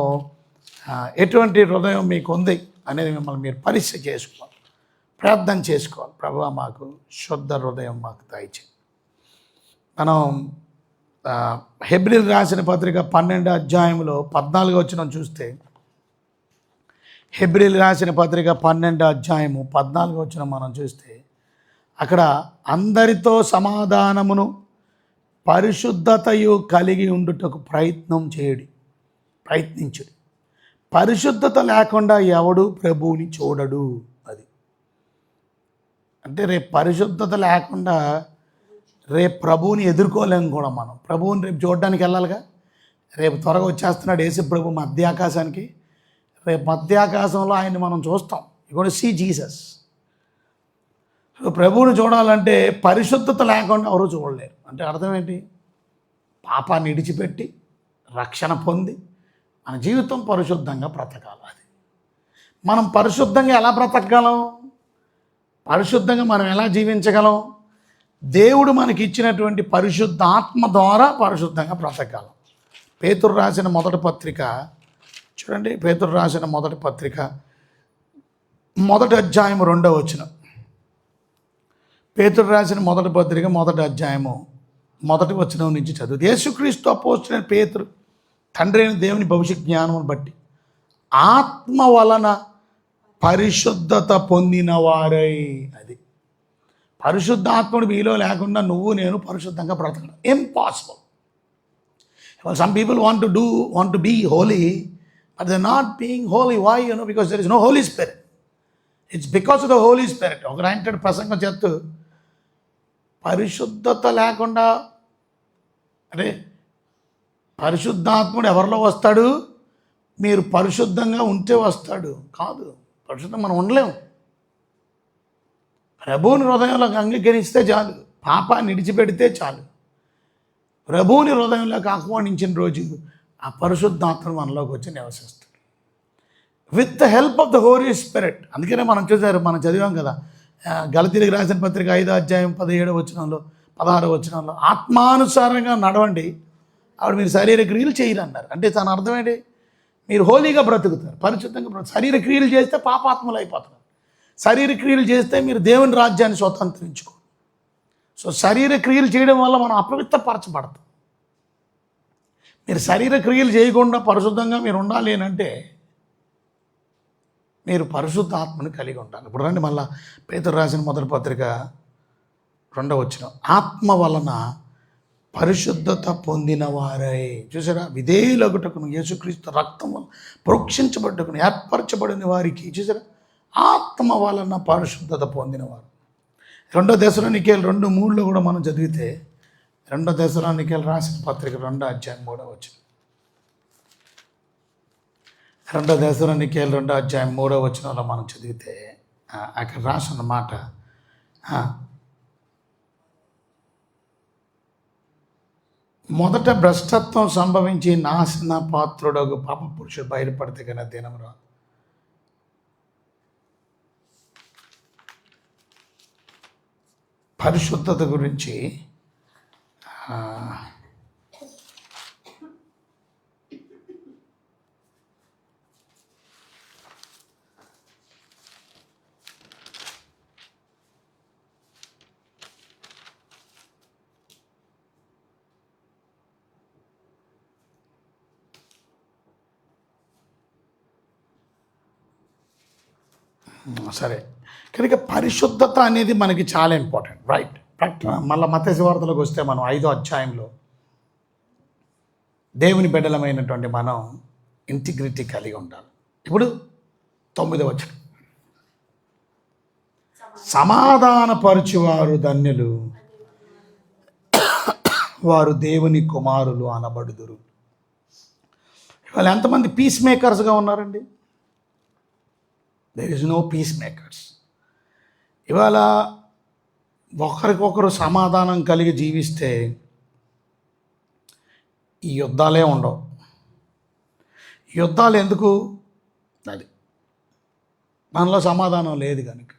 ఎటువంటి హృదయం మీకు ఉంది అనేది మిమ్మల్ని మీరు పరీక్ష చేసుకోవాలి, ప్రార్థన చేసుకోవాలి. ప్రభువా మాకు శుద్ధ హృదయం మాకు దయచేయి. మనం హెబ్రీలు రాసిన పత్రిక 12వ అధ్యాయంలో 14వ వచనం చూస్తే, హెబ్రీలు రాసిన పత్రిక 12వ అధ్యాయము 14వ వచనం మనం చూస్తే, అక్కడ అందరితో సమాధానమును పరిశుద్ధతయు కలిగి ఉండుటకు ప్రయత్నించుడి. పరిశుద్ధత లేకుండా ఎవడు ప్రభువుని చూడడు. అది అంటే రేపు పరిశుద్ధత లేకుండా రేపు ప్రభువుని ఎదుర్కోలేము కూడా. మనం ప్రభువుని రేపు చూడడానికి వెళ్ళాలిగా. రేపు త్వరగా వచ్చేస్తున్నాడు యేసు ప్రభు మధ్యాకాశానికి. రేపు మధ్యాకాశంలో ఆయన్ని మనం చూస్తాం. You got to see Jesus. ప్రభువుని చూడాలంటే పరిశుద్ధత లేకుండా ఎవరు చూడలేరు. అంటే అర్థం ఏంటి? పాపాన్ని విడిచిపెట్టి రక్షణ పొంది మన జీవితం పరిశుద్ధంగా బ్రతకాలి. అది మనం పరిశుద్ధంగా ఎలా బ్రతకగలం? పరిశుద్ధంగా మనం ఎలా జీవించగలం? దేవుడు మనకి ఇచ్చినటువంటి పరిశుద్ధ ఆత్మ ద్వారా పరిశుద్ధంగా బ్రతకగలం. పేతురు రాసిన మొదటి పత్రిక చూడండి. పేతురు రాసిన మొదటి పత్రిక 1వ అధ్యాయము 2వ వచనం. పేతురు రాసిన మొదటి పత్రిక 1వ అధ్యాయము 1వ వచనం నుంచి చదువు. యేసుక్రీస్తు అపోస్తలుడైన పేతురు తండ్రి అయిన దేవుని భవిష్యత్ జ్ఞానమును బట్టి ఆత్మ వలన పరిశుద్ధత పొందిన వారై. అది పరిశుద్ధాత్ముడు మీలో లేకుండా నువ్వు నేను పరిశుద్ధంగా బ్రతకడం impossible. Some people want to be holy, but they're not being holy. Why? Because there is no Holy Spirit. It's because of the Holy Spirit. ఒక రాంటెడ్ ప్రసంగం చేస్తూ పరిశుద్ధత లేకుండా, అంటే పరిశుద్ధాత్ముడు ఎవరిలో వస్తాడు? మీరు పరిశుద్ధంగా ఉంటే వస్తాడు కాదు. పరిశుద్ధం మనం ఉండలేము. ప్రభువుని హృదయంలోకి అంగీకరిస్తే చాలు, పాపాన్ని విడిచిపెడితే చాలు. ప్రభువుని హృదయంలోకి ఆహ్వానించిన రోజు ఆ పరిశుద్ధాత్మ మనలోకి వచ్చి నివసిస్తాడు with the help of the Holi Spirit. అందుకనే మనం చదివాం కదా, గలతీయులకు రాసిన పత్రిక 5వ అధ్యాయం 17వ వచనంలో 16వ వచనంలో ఆత్మానుసారంగా నడవండి, ఆవిడ మీరు శరీర క్రియలు చేయరు అన్నారు. అంటే తన అర్థం ఏంటి? మీరు హోలీగా బ్రతుకుతారు, పరిశుద్ధంగా బ్రతుకుతారు. శరీర క్రియలు చేస్తే పాపాత్మలు అయిపోతారు. శరీర క్రియలు చేస్తే మీరు దేవుని రాజ్యాన్ని స్వతంత్రించుకో. సో శరీర క్రియలు చేయడం వల్ల మనం అపవిత్రపరచబడతాం. మీరు శరీర క్రియలు చేయకుండా పరిశుద్ధంగా మీరు ఉండాలి అంటే మీరు పరిశుద్ధ ఆత్మని కలిగి ఉండాలి. ఇప్పుడు రండి మళ్ళా పేతురు రాసిన మొదటి పత్రిక 2వ వచనం. ఆత్మ వలన పరిశుద్ధత పొందిన వారై. చూసారా? విధేయులగుటకును యేసుక్రీస్తు రక్తం వలన ప్రోక్షించబడ్డకును ఏర్పరచబడిన వారికి. చూసారా? ఆత్మ వలన పరిశుద్ధత పొందినవారు. 2 దెసలోనికీయులు 2:3 కూడా మనం చదివితే, 2 దెసలోనికీయులు రాసిన పత్రిక 2వ అధ్యాయం 3వ వచనం. 2 దెసలోనికీయులు 2వ అధ్యాయం 3వ వచనంలో మనం చదివితే అక్కడ రాసిన మాట, మొదట భ్రష్టత్వం సంభవించి నాశన పాత్రుడగు పాప పురుషుడు బయలుపడితే కన్నా దినం రా. పరిశుద్ధత గురించి సరే, కనుక పరిశుద్ధత అనేది మనకి చాలా ఇంపార్టెంట్, రైట్. మళ్ళీ మత్తయి సువార్తలోకి వస్తే మనం 5వ అధ్యాయంలో దేవుని బిడ్డలమైనటువంటి మనం ఇంటిగ్రిటీ కలిగి ఉండాలి. ఇప్పుడు 9వ వచనం, సమాధానపరచువారు ధన్యులు, వారు దేవుని కుమారులు అనబడుదురు. ఇవాళ ఎంతమంది పీస్ మేకర్స్గా ఉన్నారండి? There is no peace makers. ఇవాళ ఒకరికొకరు సమాధానం కలిగి జీవిస్తే ఈ యుద్ధాలే ఉండవు. యుద్ధాలు ఎందుకు? అది మనలో సమాధానం లేదు కనుక.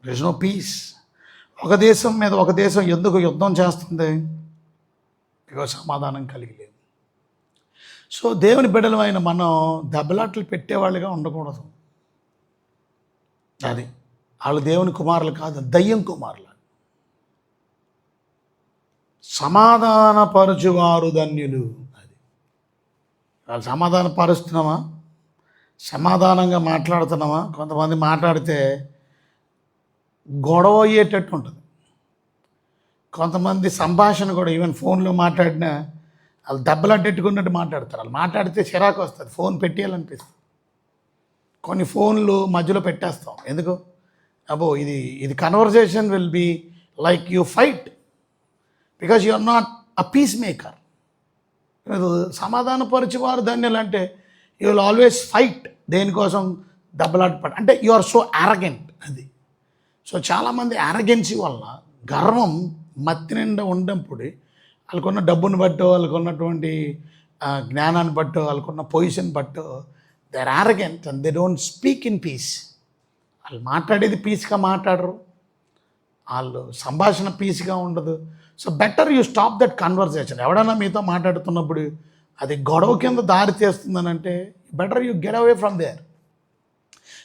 There is no peace. ఒక దేశం మీద ఒక దేశం ఎందుకు యుద్ధం చేస్తుంది? బికాజ్ సమాధానం కలిగి లేదు. సో దేవుని బిడ్డలమైన మనం దెబ్బలాట్లు పెట్టేవాళ్ళుగా ఉండకూడదు. అది వాళ్ళు దేవుని కుమారులు కాదు, దయ్యం కుమారులు. సమాధానపరచువారు ధన్యులు. అది వాళ్ళు సమాధానపరుస్తున్నామా? సమాధానంగా మాట్లాడుతున్నామా? కొంతమంది మాట్లాడితే గొడవ అయ్యేటట్టు ఉంటుంది. కొంతమంది సంభాషణ కూడా ఈవెన్ ఫోన్లో మాట్లాడినా వాళ్ళు దెబ్బలాట్టెట్టుకున్నట్టు మాట్లాడతారు. వాళ్ళు మాట్లాడితే చిరాకు వస్తుంది, ఫోన్ పెట్టేయాలనిపిస్తుంది. కొన్ని ఫోన్లు మధ్యలో పెట్టేస్తాం. ఎందుకు? అబ్బో ఇది conversation will be like you fight because you are not a peace maker. సమాధానపరిచేవారు ధన్యులు అంటే యూ విల్ ఆల్వేస్ ఫైట్. దేనికోసం? దెబ్బలాట అంటే యు ఆర్ సో అరగెంట్. అది. సో చాలామంది అరగెన్సీ వల్ల, గర్వం మత్తి నిండా ఉన్నప్పుడు, వాళ్ళకున్న డబ్బుని బట్టో, వాళ్ళకున్నటువంటి జ్ఞానాన్ని బట్టో, వాళ్ళకున్న పొజిషన్ బట్టో they are arrogant and they don't speak in peace. వాళ్ళు మాట్లాడేది పీస్గా మాట్లాడరు, వాళ్ళు సంభాషణ పీస్గా ఉండదు. So better you stop that conversation. ఎవడన్నా మీతో మాట్లాడుతున్నప్పుడు అది గొడవ కింద దారి తీస్తుందని అంటే better you get away from there.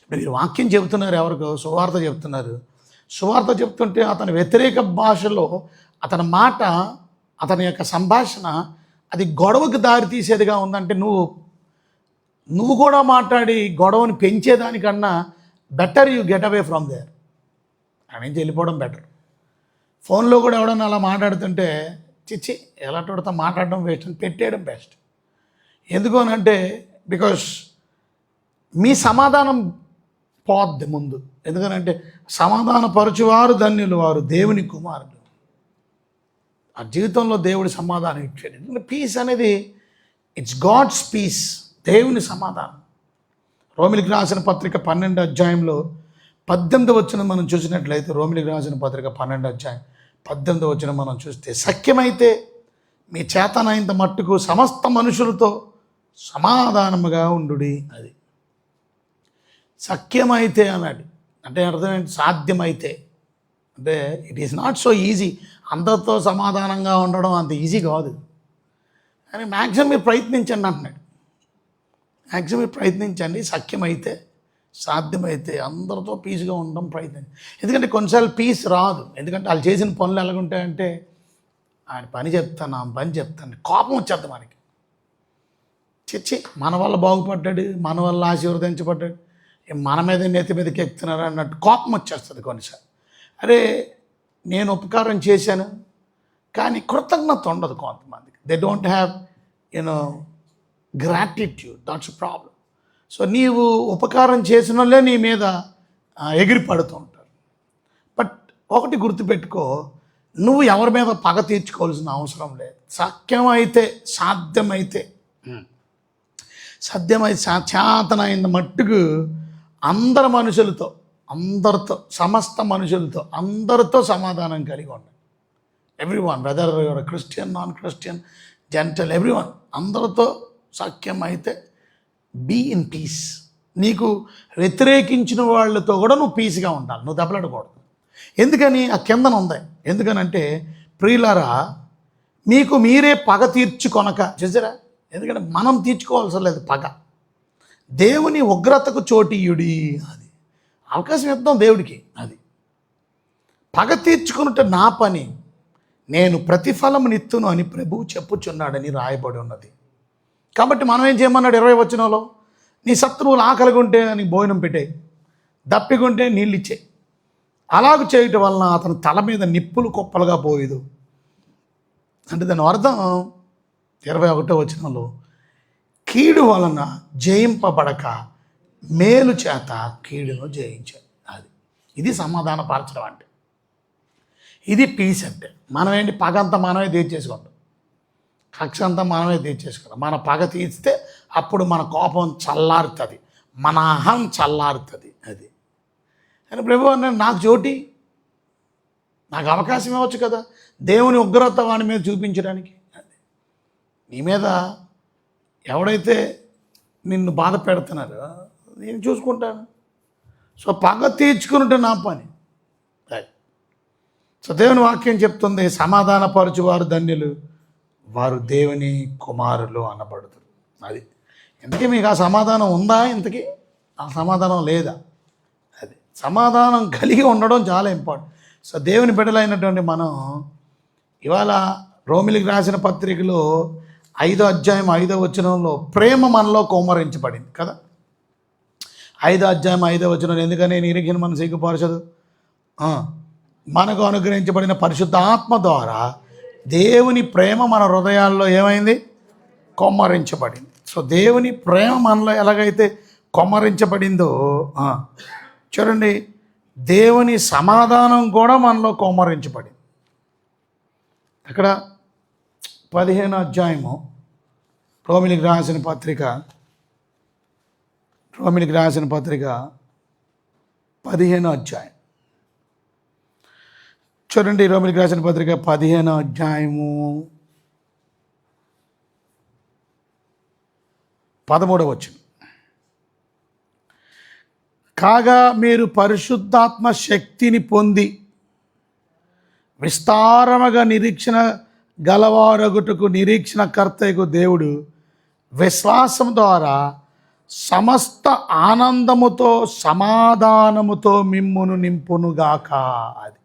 ఇప్పుడు మీరు వాక్యం చెబుతున్నారు, ఎవరికో సువార్త చెప్తున్నారు. సువార్త చెప్తుంటే అతని వ్యతిరేక భాషలో అతని మాట, అతని యొక్క సంభాషణ అది గొడవకు దారి తీసేదిగా ఉందంటే నువ్వు కూడా మాట్లాడి గొడవని పెంచేదానికన్నా better you get away from there. అని వెళ్ళిపోవడం బెటర్. ఫోన్లో కూడా ఎవడన్నా అలా మాట్లాడుతుంటే చిచ్చి ఎలాంటితో మాట్లాడడం వేస్ట్ అని పెట్టేయడం బెస్ట్. ఎందుకు అని అంటే బికాస్ మీ సమాధానం పోద్ది ముందు. ఎందుకనంటే సమాధానపరచువారు ధన్యులు, వారు దేవుని కుమారులు. ఆ జీవితంలో దేవుడి సమాధానం ఇచ్చాడు. ఎందుకంటే పీస్ అనేది ఇట్స్ గాడ్స్ పీస్, దేవుని సమాధానం. రోమిలికి రాసిన పత్రిక 12వ అధ్యాయంలో 18వ వచనం మనం చూసినట్లయితే, రోమిలికి రాసిన పత్రిక 12వ అధ్యాయం 18వ వచనం మనం చూస్తే, శక్యమైతే మీ చేతనైనంత మట్టుకు సమస్త మనుషులతో సమాధానముగా ఉండుడి. అది శక్యమైతే అన్నాడు అంటే అర్థమేంటి? సాధ్యమైతే అంటే it is not so easy. అందరితో సమాధానంగా ఉండడం అంత ఈజీ కాదు. కానీ మ్యాక్సిమం మీరు ప్రయత్నించండి అంటున్నాడు. మ్యాక్సిమం మీరు ప్రయత్నించండి, శక్యమైతే సాధ్యమైతే అందరితో పీస్గా ఉండడం ప్రయత్నం. ఎందుకంటే కొన్నిసార్లు పీస్ రాదు. ఎందుకంటే వాళ్ళు చేసిన పనులు ఎలాగుంటాయంటే, ఆయన పని చెప్తాను, ఆమె పని చెప్తాను, కోపం వచ్చేద్ది మనకి. చిచ్చి మన వల్ల బాగుపడ్డాడు, మన వల్ల ఆశీర్వదించబడ్డాడు, మన మీద నెత్తి మీదకి ఎక్కుతున్నారు అన్నట్టు కోపం వచ్చేస్తుంది కొన్నిసార్లు. అరే నేను ఉపకారం చేశాను కానీ కృతజ్ఞత ఉండదు కొంతమందికి. They don't have gratitude. That's a problem. So నీవు ఉపకారం చేసిన వాళ్ళే నీ మీద ఎగిరి పడుతూ ఉంటారు. బట్ ఒకటి గుర్తుపెట్టుకో, నువ్వు ఎవరి మీద పగ తీర్చుకోవాల్సిన అవసరం లేదు. సాధ్యమైతే చేతనైన మట్టుకు అందరితో సమస్త మనుషులతో అందరితో సమాధానం కలిగి ఉండండి. Everyone, weather your Christian, non Christian, gentle, everyone, అందరితో సాధ్యమైతే బీ ఇన్ పీస్. నీకు వ్యతిరేకించిన వాళ్ళతో కూడా నువ్వు పీస్గా ఉండాలి, నువ్వు దెబ్బలాడకూడదు. ఎందుకని? ఆ కిందన ఉంది. ఎందుకనంటే ప్రియులారా, మీకు మీరే పగ తీర్చుకొనక, చూసారా? ఎందుకంటే మనం తీర్చుకోవాల్సిన లేదు పగ. దేవుని ఉగ్రతకు చోటీయుడి. అది అవకాశం ఇద్దాం దేవుడికి. అది పగ తీర్చుకున్నట్టు నా పని, నేను ప్రతిఫలం నిత్తును అని ప్రభువు చెప్పుచున్నాడని రాయబడి ఉన్నది. కాబట్టి మనం ఏం చేయమన్నాడు 20వ వచనంలో? నీ శత్రువులు ఆకలిగా ఉంటే అని భోజనం పెట్టే, దప్పికుంటే నీళ్ళు ఇచ్చే. అలాగ చేయటం వలన అతని తల మీద నిప్పులు కుప్పలుగా పోయేదు. అంటే దాని అర్థం 21వ వచనంలో, కీడు వలన జయింపబడక మేలు చేత కీడును జయించాడు. ఇది సమాధానపరచడం అంటే, ఇది పీస్ అంటే. మనం ఏంటి, పగ అంతా మనమే తీర్చేసుకుంటాం, కక్ష అంతా మనమే తీర్చేసుకుంటాం. మన పగ తీస్తే అప్పుడు మన కోపం చల్లారుతుంది, మన అహం చల్లారుతుంది. అది కానీ ప్రభు అన్నాడు, నాకు చోటి, నాకు అవకాశం ఇవ్వచ్చు కదా దేవుని ఉగ్రత వాని మీద చూపించడానికి. అది నీ మీద ఎవడైతే నిన్ను బాధ పెడుతున్నారో నేను చూసుకుంటాను. సో పగ తీర్చుకున్నట్టు నా పని. సో దేవుని వాక్యం చెప్తుంది, సమాధానపరచువారు ధన్యులు, వారు దేవుని కుమారులు అనబడుతారు. అది ఇంతకీ మీకు ఆ సమాధానం ఉందా? ఇంతకీ ఆ సమాధానం లేదా? అది సమాధానం కలిగి ఉండడం చాలా ఇంపార్టెంట్. సో దేవుని బిడ్డలైనటువంటి మనం ఇవాళ రోమిలికి రాసిన పత్రికలో 5వ అధ్యాయం 5వ వచనంలో ప్రేమ మనలో కుమ్మరించబడింది కదా. 5వ అధ్యాయం 5వ వచనం, ఎందుకని నిరీక్షణ మన సిగ్గుపరచదు, మనకు అనుగ్రహించబడిన పరిశుద్ధ ఆత్మ ద్వారా దేవుని ప్రేమ మన హృదయాల్లో ఏమైంది, కొమ్మరించబడింది. సో దేవుని ప్రేమ మనలో ఎలాగైతే కొమ్మరించబడిందో, చూడండి, దేవుని సమాధానం కూడా మనలో కొమ్మరించబడింది. అక్కడ 15వ అధ్యాయము రోమిలికి రాసిన పత్రిక 15వ అధ్యాయం చూడండి. రోమిలికి రాసిన పత్రిక 15వ అధ్యాయము 13వ వచనం, కాగా మీరు పరిశుద్ధాత్మ శక్తిని పొంది విస్తారముగా నిరీక్షణ గలవారగుటకు నిరీక్షణకర్తయకు దేవుడు విశ్వాసం ద్వారా సమస్త ఆనందముతో సమాధానముతో మిమ్మును నింపునుగాక. అది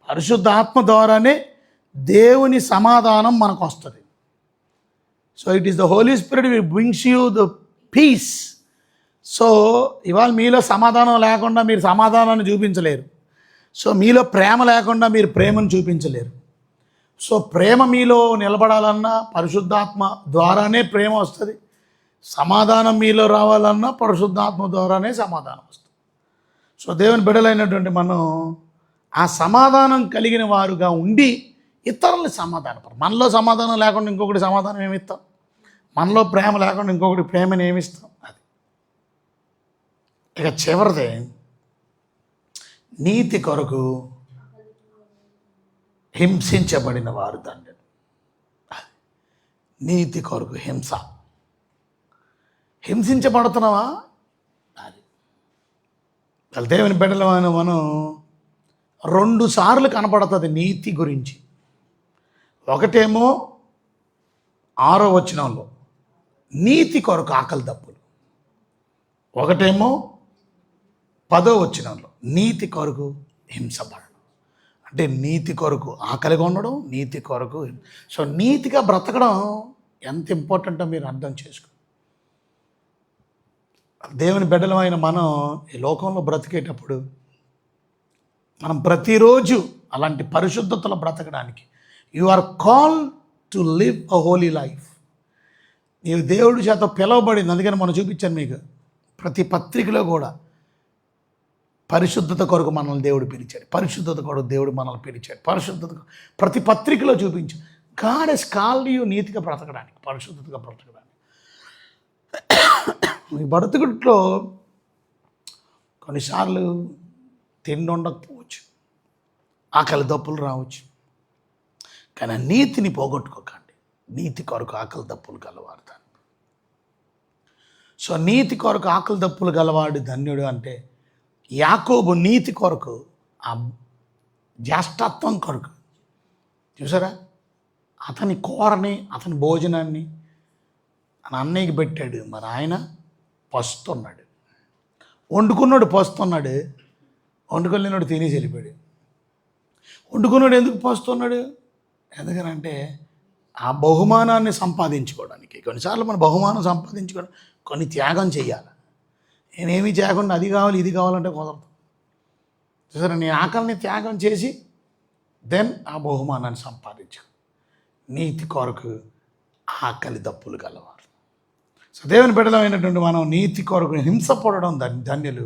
పరిశుద్ధాత్మ ద్వారానే దేవుని సమాధానం మనకు వస్తుంది. So it is the Holi spirit will brings you the peace. So ఇవాళ మీలో సమాధానం లేకుండా మీరు సమాధానాన్ని చూపించలేరు. సో మీలో ప్రేమ లేకుండా మీరు ప్రేమను చూపించలేరు. సో ప్రేమ మీలో నిలబడాలన్నా పరిశుద్ధాత్మ ద్వారానే ప్రేమ వస్తుంది. సమాధానం మీలో రావాలన్నా పరిశుద్ధాత్మ ద్వారానే సమాధానం వస్తుంది. సో దేవుని బిడ్డలైనటువంటి మనం ఆ సమాధానం కలిగిన వారుగా ఉండి ఇతరులని సమాధానపరం. మనలో సమాధానం లేకుండా ఇంకొకటి సమాధానం ఏమిస్తాం? మనలో ప్రేమ లేకుండా ఇంకొకటి ప్రేమను ఏమిస్తాం? అది ఇక చివరిదే, నీతి కొరకు హింసించబడిన వారు ధన్యులు. నీతి కొరకు హింసించబడుతున్నావా? అది దేవుని బిడ్డలమైన మనం 2 సార్లు కనపడుతుంది నీతి గురించి. ఒకటేమో 6వ వచనంలో నీతి కొరకు ఆకలి దప్పులు, ఒకటేమో 10వ వచనంలో నీతి కొరకు హింసపడడం. అంటే నీతి కొరకు ఆకలిగా ఉండడం, నీతి కొరకు. సో నీతిగా బ్రతకడం ఎంత ఇంపార్టెంటో మీరు అర్థం చేసుకో. దేవుని బిడ్డలమైన మనం ఈ లోకంలో బ్రతికేటప్పుడు మనం ప్రతిరోజు అలాంటి పరిశుద్ధతలో బ్రతకడానికి you are called to live a holy life. నీవు దేవుడి చేత పిలవబడింది. అందుకని మనం చూపించాను మీకు ప్రతి పత్రికలో కూడా పరిశుద్ధత కొరకు మనల్ని దేవుడు పిలిచాడు, పరిశుద్ధత కొరకు దేవుడు మనల్ని పిలిచాడు, పరిశుద్ధత ప్రతి పత్రికలో చూపించాడు. గాడ్ హస్ కాల్డ్ యు నీతిగా బ్రతకడానికి, పరిశుద్ధతగా బ్రతకడానికి. ఈ బ్రతుకుట్లో కొన్నిసార్లు తిండి ఉండకపోవచ్చు, ఆకలి దప్పులు రావచ్చు, కానీ ఆ నీతిని పోగొట్టుకోకండి. నీతి కొరకు ఆకలి దప్పులు గలవాడతాను. సో నీతి కొరకు ఆకలి దప్పులు గలవాడు ధన్యుడు. అంటే యాకోబు నీతి కొరకు, ఆ జ్యేష్ఠత్వం కొరకు చూసారా, అతని కూరని అతని భోజనాన్ని అన్నయ్యకి పెట్టాడు. మరి ఆయన పస్తున్నాడు, వండుకున్నాడు పస్తున్నాడు, వండుకోలేనాడు తినేసి వెళ్ళిపోయాడు. వండుకున్నాడు ఎందుకు పస్తున్నాడు? ఎందుకనంటే ఆ బహుమానాన్ని సంపాదించుకోవడానికి. కొన్నిసార్లు మన బహుమానం సంపాదించుకోవడం కొన్ని త్యాగం చేయాలి. నేనేమీ చేయకుండా అది కావాలి ఇది కావాలంటే కుదరదు. చూసారా, నీ ఆకలిని త్యాగం చేసి దెన్ ఆ బహుమానాన్ని సంపాదించు. నీతి కొరకు ఆకలి దప్పులు గలవారు. సో దేవుని బిడ్డలమైనటువంటి మనం నీతి కొరకు హింసపడడం ధన్యులు,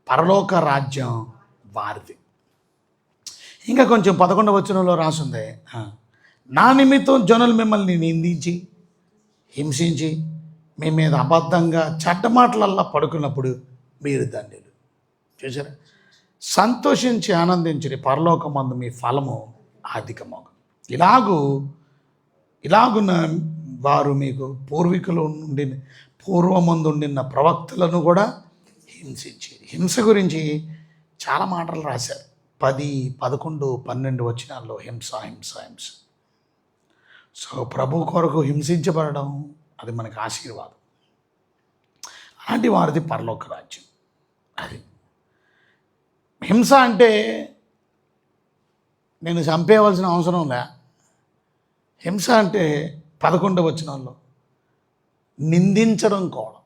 పరలోక రాజ్యం వారిది. ఇంకా కొంచెం 11వ వచనంలో రాసుంది, నా నిమిత్తం జనులు మిమ్మల్ని నిందించి హింసించి మీ మీద అబద్ధంగా చెడ్డ మాటలల్లా పడుకున్నప్పుడు మీరు ధన్యులు. చూసారా, సంతోషించి ఆనందించి పరలోకమందు మీ ఫలము అధికమగు. ఇలాగున్న వారు మీకు పూర్వమందు ఉండిన ప్రవక్తలను కూడా హింసించి. హింస గురించి చాలా మాటలు రాశారు. 10, 11, 12 వచనాల్లో హింస హింస హింస. సో ప్రభు కొరకు హింసించబడడం అది మనకు ఆశీర్వాదం. అలాంటి వారిది పరలోక రాజ్యం. అది హింస అంటే నేను చంపేయవలసిన అవసరం లే. హింస అంటే 11వ వచనంలో నిందించడం కూడా,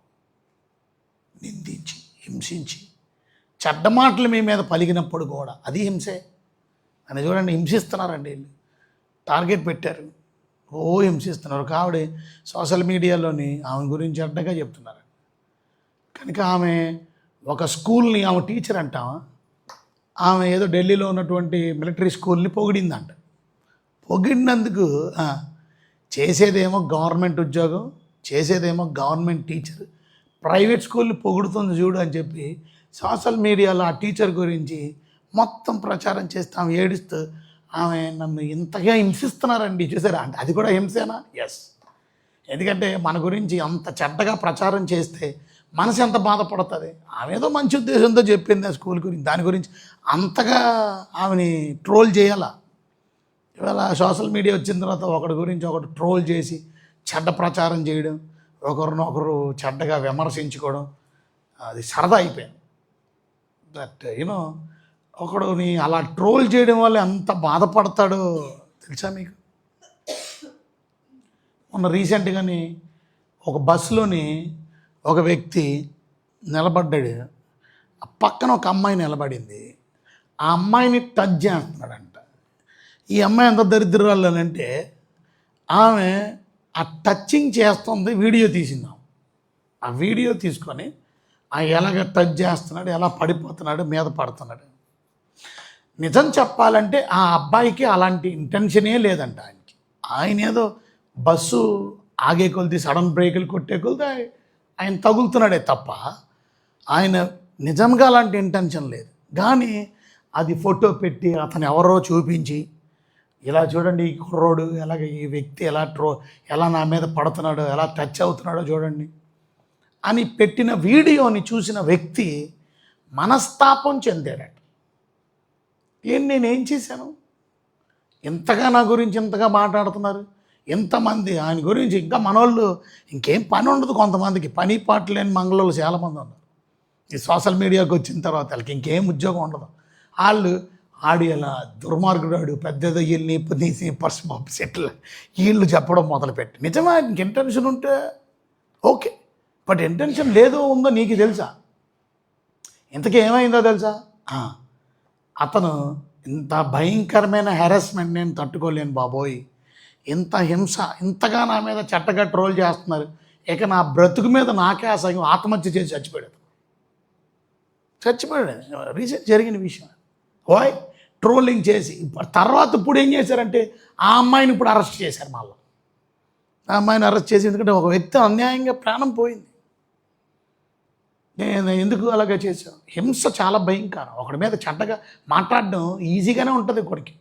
నిందించి హింసించి చెడ్డ మాటలు మీ మీద పలికినప్పుడు కూడా అది హింసే అని. చూడండి, హింసిస్తున్నారండి వీళ్ళు, టార్గెట్ పెట్టారు, హింసిస్తున్నారు. ఆవిడ సోషల్ మీడియాలోని ఆమె గురించి అడ్డగా చెప్తున్నారు. కనుక ఆమె ఒక స్కూల్ని, ఆమె టీచర్ అంటామా, ఆమె ఏదో ఢిల్లీలో ఉన్నటువంటి మిలిటరీ స్కూల్ని పొగిడిందంట. పొగిడినందుకు చేసేదేమో గవర్నమెంట్ ఉద్యోగం, చేసేదేమో గవర్నమెంట్ టీచర్, ప్రైవేట్ స్కూల్ని పొగుడుతుంది చూడు అని చెప్పి సోషల్ మీడియాలో ఆ టీచర్ గురించి మొత్తం ప్రచారం చేస్తే ఆమె ఏడుస్తూ ఆమె నన్ను ఇంతగా హింసిస్తున్నారండి. చూసారా, అంటే అది కూడా హింసేనా? ఎస్. ఎందుకంటే మన గురించి అంత చెడ్డగా ప్రచారం చేస్తే మనసు ఎంత బాధపడుతుంది. ఆమె ఏదో మంచి ఉద్దేశంతో చెప్పింది ఆ స్కూల్ గురించి, దాని గురించి అంతగా ఆమెని ట్రోల్ చేయాలా? ఇవాళ సోషల్ మీడియా వచ్చిన తర్వాత ఒకటి గురించి ఒకటి ట్రోల్ చేసి చెడ్డ ప్రచారం చేయడం, ఒకరినొకరు చెడ్డగా విమర్శించుకోవడం, అది సరదా అయిపోయింది. దట్ ఒకడుని అలా ట్రోల్ చేయడం వల్ల ఎంత బాధపడతాడో తెలుసా మీకు? మొన్న రీసెంట్గాని ఒక బస్సులోని ఒక వ్యక్తి నిలబడ్డాడు, ఆ పక్కన ఒక అమ్మాయి నిలబడింది, ఆ అమ్మాయిని టచ్ చేస్తున్నాడంట. ఈ అమ్మాయి ఎంత దరిద్రాలంటే ఆమె ఆ టచింగ్ చేస్తుంది, వీడియో తీసిందాం. ఆ వీడియో తీసుకొని ఎలాగ టచ్ చేస్తున్నాడు, ఎలా పడిపోతున్నాడు, మీద పడుతున్నాడు. నిజం చెప్పాలంటే ఆ అబ్బాయికి అలాంటి ఇంటెన్షనే లేదంట. ఆయన ఏదో బస్సు ఆగే కొలిది సడన్ బ్రేకులు కొట్టే కొలిది ఆయన తగులుతున్నాడే తప్ప ఆయన నిజంగా అలాంటి ఇంటెన్షన్ లేదు. కానీ అది ఫోటో పెట్టి అతను ఎవరో చూపించి, ఇలా చూడండి ఈ కుర్రోడు ఎలాగ, ఈ వ్యక్తి ఎలా నా మీద పడుతున్నాడో, ఎలా టచ్ అవుతున్నాడో చూడండి అని పెట్టిన వీడియోని చూసిన వ్యక్తి మనస్తాపం చెందాడట. నేనేం చేశాను, ఇంతగా నా గురించి ఇంతగా మాట్లాడుతున్నారు ఎంతమంది ఆయన గురించి. ఇంకా మనోళ్ళు ఇంకేం పని ఉండదు, కొంతమందికి పని పాట లేని మంగళోళ్ళు చాలామంది ఉన్నారు. ఈ సోషల్ మీడియాకి వచ్చిన తర్వాత వాళ్ళకి ఇంకేం ఉద్యోగం ఉండదు. ఆడు ఇలా దుర్మార్గుడు పెద్దదో వీళ్ళని తీసి పర్స్ పంపి సెటిల్ వీళ్ళు చెప్పడం మొదలుపెట్టి. నిజమా? ఇంక ఇంటెన్షన్ ఉంటే ఓకే, బట్ ఇంటెన్షన్ లేదో ఉందో నీకు తెలుసా? ఇంతకీ ఏమైందో తెలుసా? అతను ఇంత భయంకరమైన హెరాస్మెంట్ నేను తట్టుకోలేను బాబోయ్, ఇంత హింస, ఇంతగా నా మీద చెట్టగా ట్రోల్ చేస్తున్నారు, ఇక నా బ్రతుకు మీద నాకే అసహ్యం, ఆత్మహత్య చేసి చచ్చిపోయాడు. రీసెంట్ జరిగిన విషయం. ఓయ్ ట్రోలింగ్ చేసి తర్వాత ఇప్పుడు ఏం చేశారంటే ఆ అమ్మాయిని ఇప్పుడు అరెస్ట్ చేశారు. మళ్ళీ ఆ అమ్మాయిని అరెస్ట్ చేసి, ఎందుకంటే ఒక వ్యక్తి అన్యాయంగా ప్రాణం పోయింది. నేను ఎందుకు అలాగే చేశాను? హింస చాలా భయంకరం. ఒకడి మీద చెడ్డగా మాట్లాడడం ఈజీగానే ఉంటుంది ఒకడికి.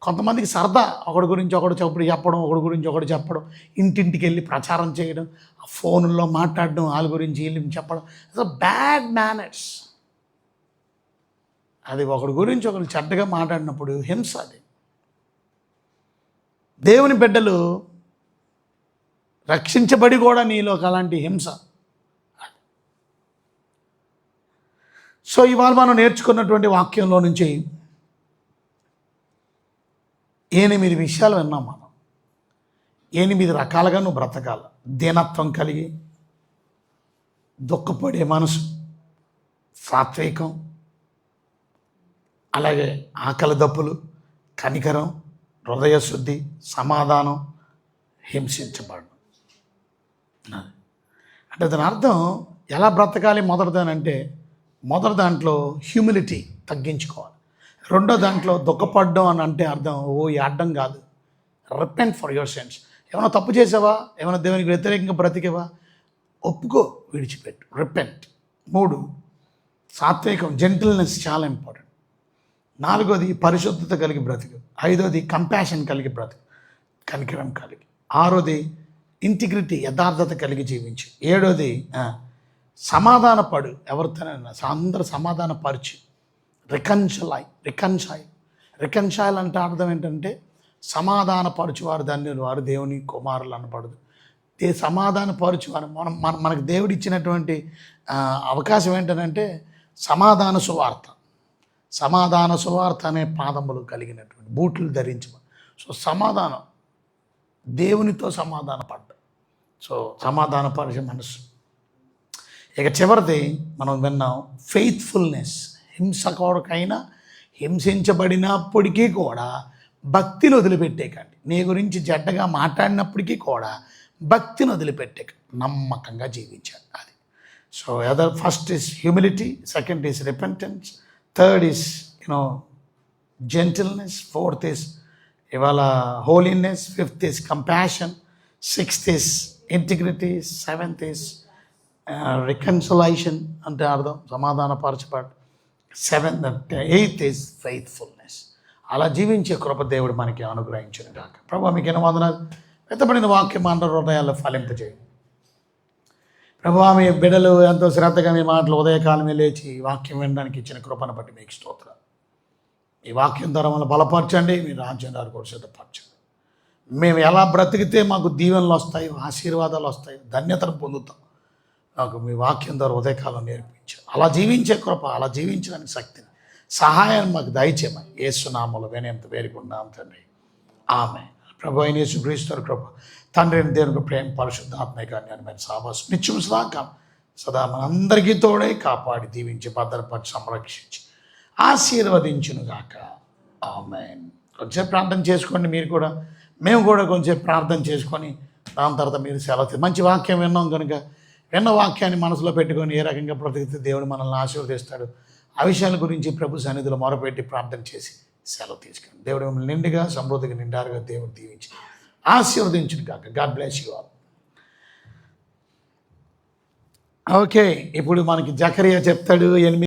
కొంతమందికి సరదా, ఒకడి గురించి ఒకడు చెప్పడం, ఒకడి గురించి ఒకడు చెప్పడం, ఇంటింటికి వెళ్ళి ప్రచారం చేయడం, ఆ ఫోన్లో మాట్లాడడం, వాళ్ళ గురించి వీళ్ళు చెప్పడం, బ్యాడ్ మేనర్స్. అది ఒకడి గురించి ఒకరు చెడ్డగా మాట్లాడినప్పుడు హింస. అది దేవుని బిడ్డలు రక్షించబడి కూడా నీలో అలాంటి హింస. సో ఇవాళ మనం నేర్చుకున్నటువంటి వాక్యంలో నుంచి 8 విషయాలు విన్నాం మనం. 8 రకాలుగా నువ్వు బ్రతకాలి. దీనత్వం కలిగి, దుఃఖపడే మనసు, సాత్వికం, అలాగే ఆకలి దప్పులు, కనికరం, హృదయశుద్ధి, సమాధానం, హింసించబడడం. అంటే దాని అర్థం ఎలా బ్రతకాలి మొదటిదానంటే, మొదటి దాంట్లో హ్యూమిలిటీ, తగ్గించుకోవాలి. రెండో దాంట్లో దుఃఖపడడం అని అంటే అర్థం అడ్డం కాదు. Repent for your sense. ఏమైనా తప్పు చేసావా, ఏమైనా దేవునికి వ్యతిరేకంగా బ్రతికేవా, ఒప్పుకో, విడిచిపెట్టు, రిపెంట్. 3 సాత్వికం, జెంటిల్నెస్ చాలా ఇంపార్టెంట్. 4వది పరిశుద్ధత కలిగి బ్రతుకు. 5వది కంపాషన్ కలిగి బ్రతుకు, కనికరం కలిగి. 6వది ఇంటిగ్రిటీ, యథార్థత కలిగి జీవించు. 7వది సమాధానపడు, ఎవరితోనైనా అందరూ సమాధానపరిచి. రికన్షైల్ అంటే అర్థం ఏంటంటే సమాధానపరచువారు ధన్యులు, వారు దేవుని కుమారులు అనబడదు. సమాధానపరచువారు మనకు దేవుడు ఇచ్చినటువంటి అవకాశం ఏంటంటే సమాధాన సువార్త అనే పాదములు కలిగినటువంటి బూట్లు ధరించమని. సో సమాధానం, దేవునితో సమాధానపడ్డ, సో సమాధానపరిచే మనసు. ఇక చివరిది మనం విన్నాం, ఫెయిత్ఫుల్నెస్. హింసకొరకైనా హింసించబడినప్పటికీ కూడా భక్తిని వదిలిపెట్టేకండి. నీ గురించి చెడ్డగా మాట్లాడినప్పటికీ కూడా భక్తిని వదిలిపెట్టేక నమ్మకంగా జీవించాలి. అది. So first is humility, second is repentance, third is gentleness, fourth is ఇవాళ holiness, fifth is compassion, sixth is integrity, seventh is reconciliation అంటే అర్థం సమాధానపరచబడు, ఎయిత్ ఈస్ ఫెయిత్ఫుల్నెస్. అలా జీవించే కృప దేవుడు మనకి అనుగ్రహించిన కాక. ప్రభు మీకు ఎన్నో వందనాలు. వెతబడిన వాక్యం మన హృదయాల్లో ఫలింపజేయండి. ప్రభు మీ బిడ్డలు ఎంతో శ్రద్ధగా మీ మాటలు ఉదయకాలమే లేచి వాక్యం వినడానికి ఇచ్చిన కృపను బట్టి మీకు స్తోత్రం. ఈ వాక్యం ద్వారా మనం బలపరచండి, మీ రాజ్యం ద్వారా కూడా సిద్ధపరచండి. మేము ఎలా బ్రతికితే మాకు దీవెనలు వస్తాయి, ఆశీర్వాదాలు వస్తాయి, ధన్యతను పొందుతాం, నాకు మీ వాక్యం ద్వారా ఉదయకాలం నేర్పించారు. అలా జీవించే కృప, అలా జీవించడానికి శక్తిని, సహాయాన్ని మాకు దయచేయమని యేసు నామములో వినయంతో వేడుకుంటున్నాం తండ్రి, ఆమేన్. ప్రభు అయిన యేసుక్రీస్తు కృప, తండ్రి అయిన దేవునికి ప్రేమ, పరిశుద్ధాత్మక అన్యోన్యమైన సహవాసం నిత్యం సదాకాలం సదా మనందరికీ తోడై కాపాడి దీవించి భద్రపరిచి సంరక్షించి ఆశీర్వదించునుగాక, ఆమేన్. కొంచెం ప్రార్థన చేసుకోండి మీరు కూడా, మేము కూడా కొంచెం ప్రార్థన చేసుకొని దాని తర్వాత మీరు సెలవు. మంచి వాక్యం విన్నాం కనుక విన్న వాక్యాన్ని మనసులో పెట్టుకొని ఏ రకంగా బ్రతికితే దేవుడు మనల్ని ఆశీర్వదిస్తాడు, ఆ విషయాల గురించి ప్రభు సన్నిధిలో మొరపెట్టి ప్రార్థన చేసి సెలవు తీసుకుని దేవుడు మిమ్మల్ని నిండుగా సమృద్ధిగా నిండారుగా దేవుడు దీవించి ఆశీర్వదించును కాక. God bless you all. Okay, ఇప్పుడు మనకి జకరియా చెప్తాడు 8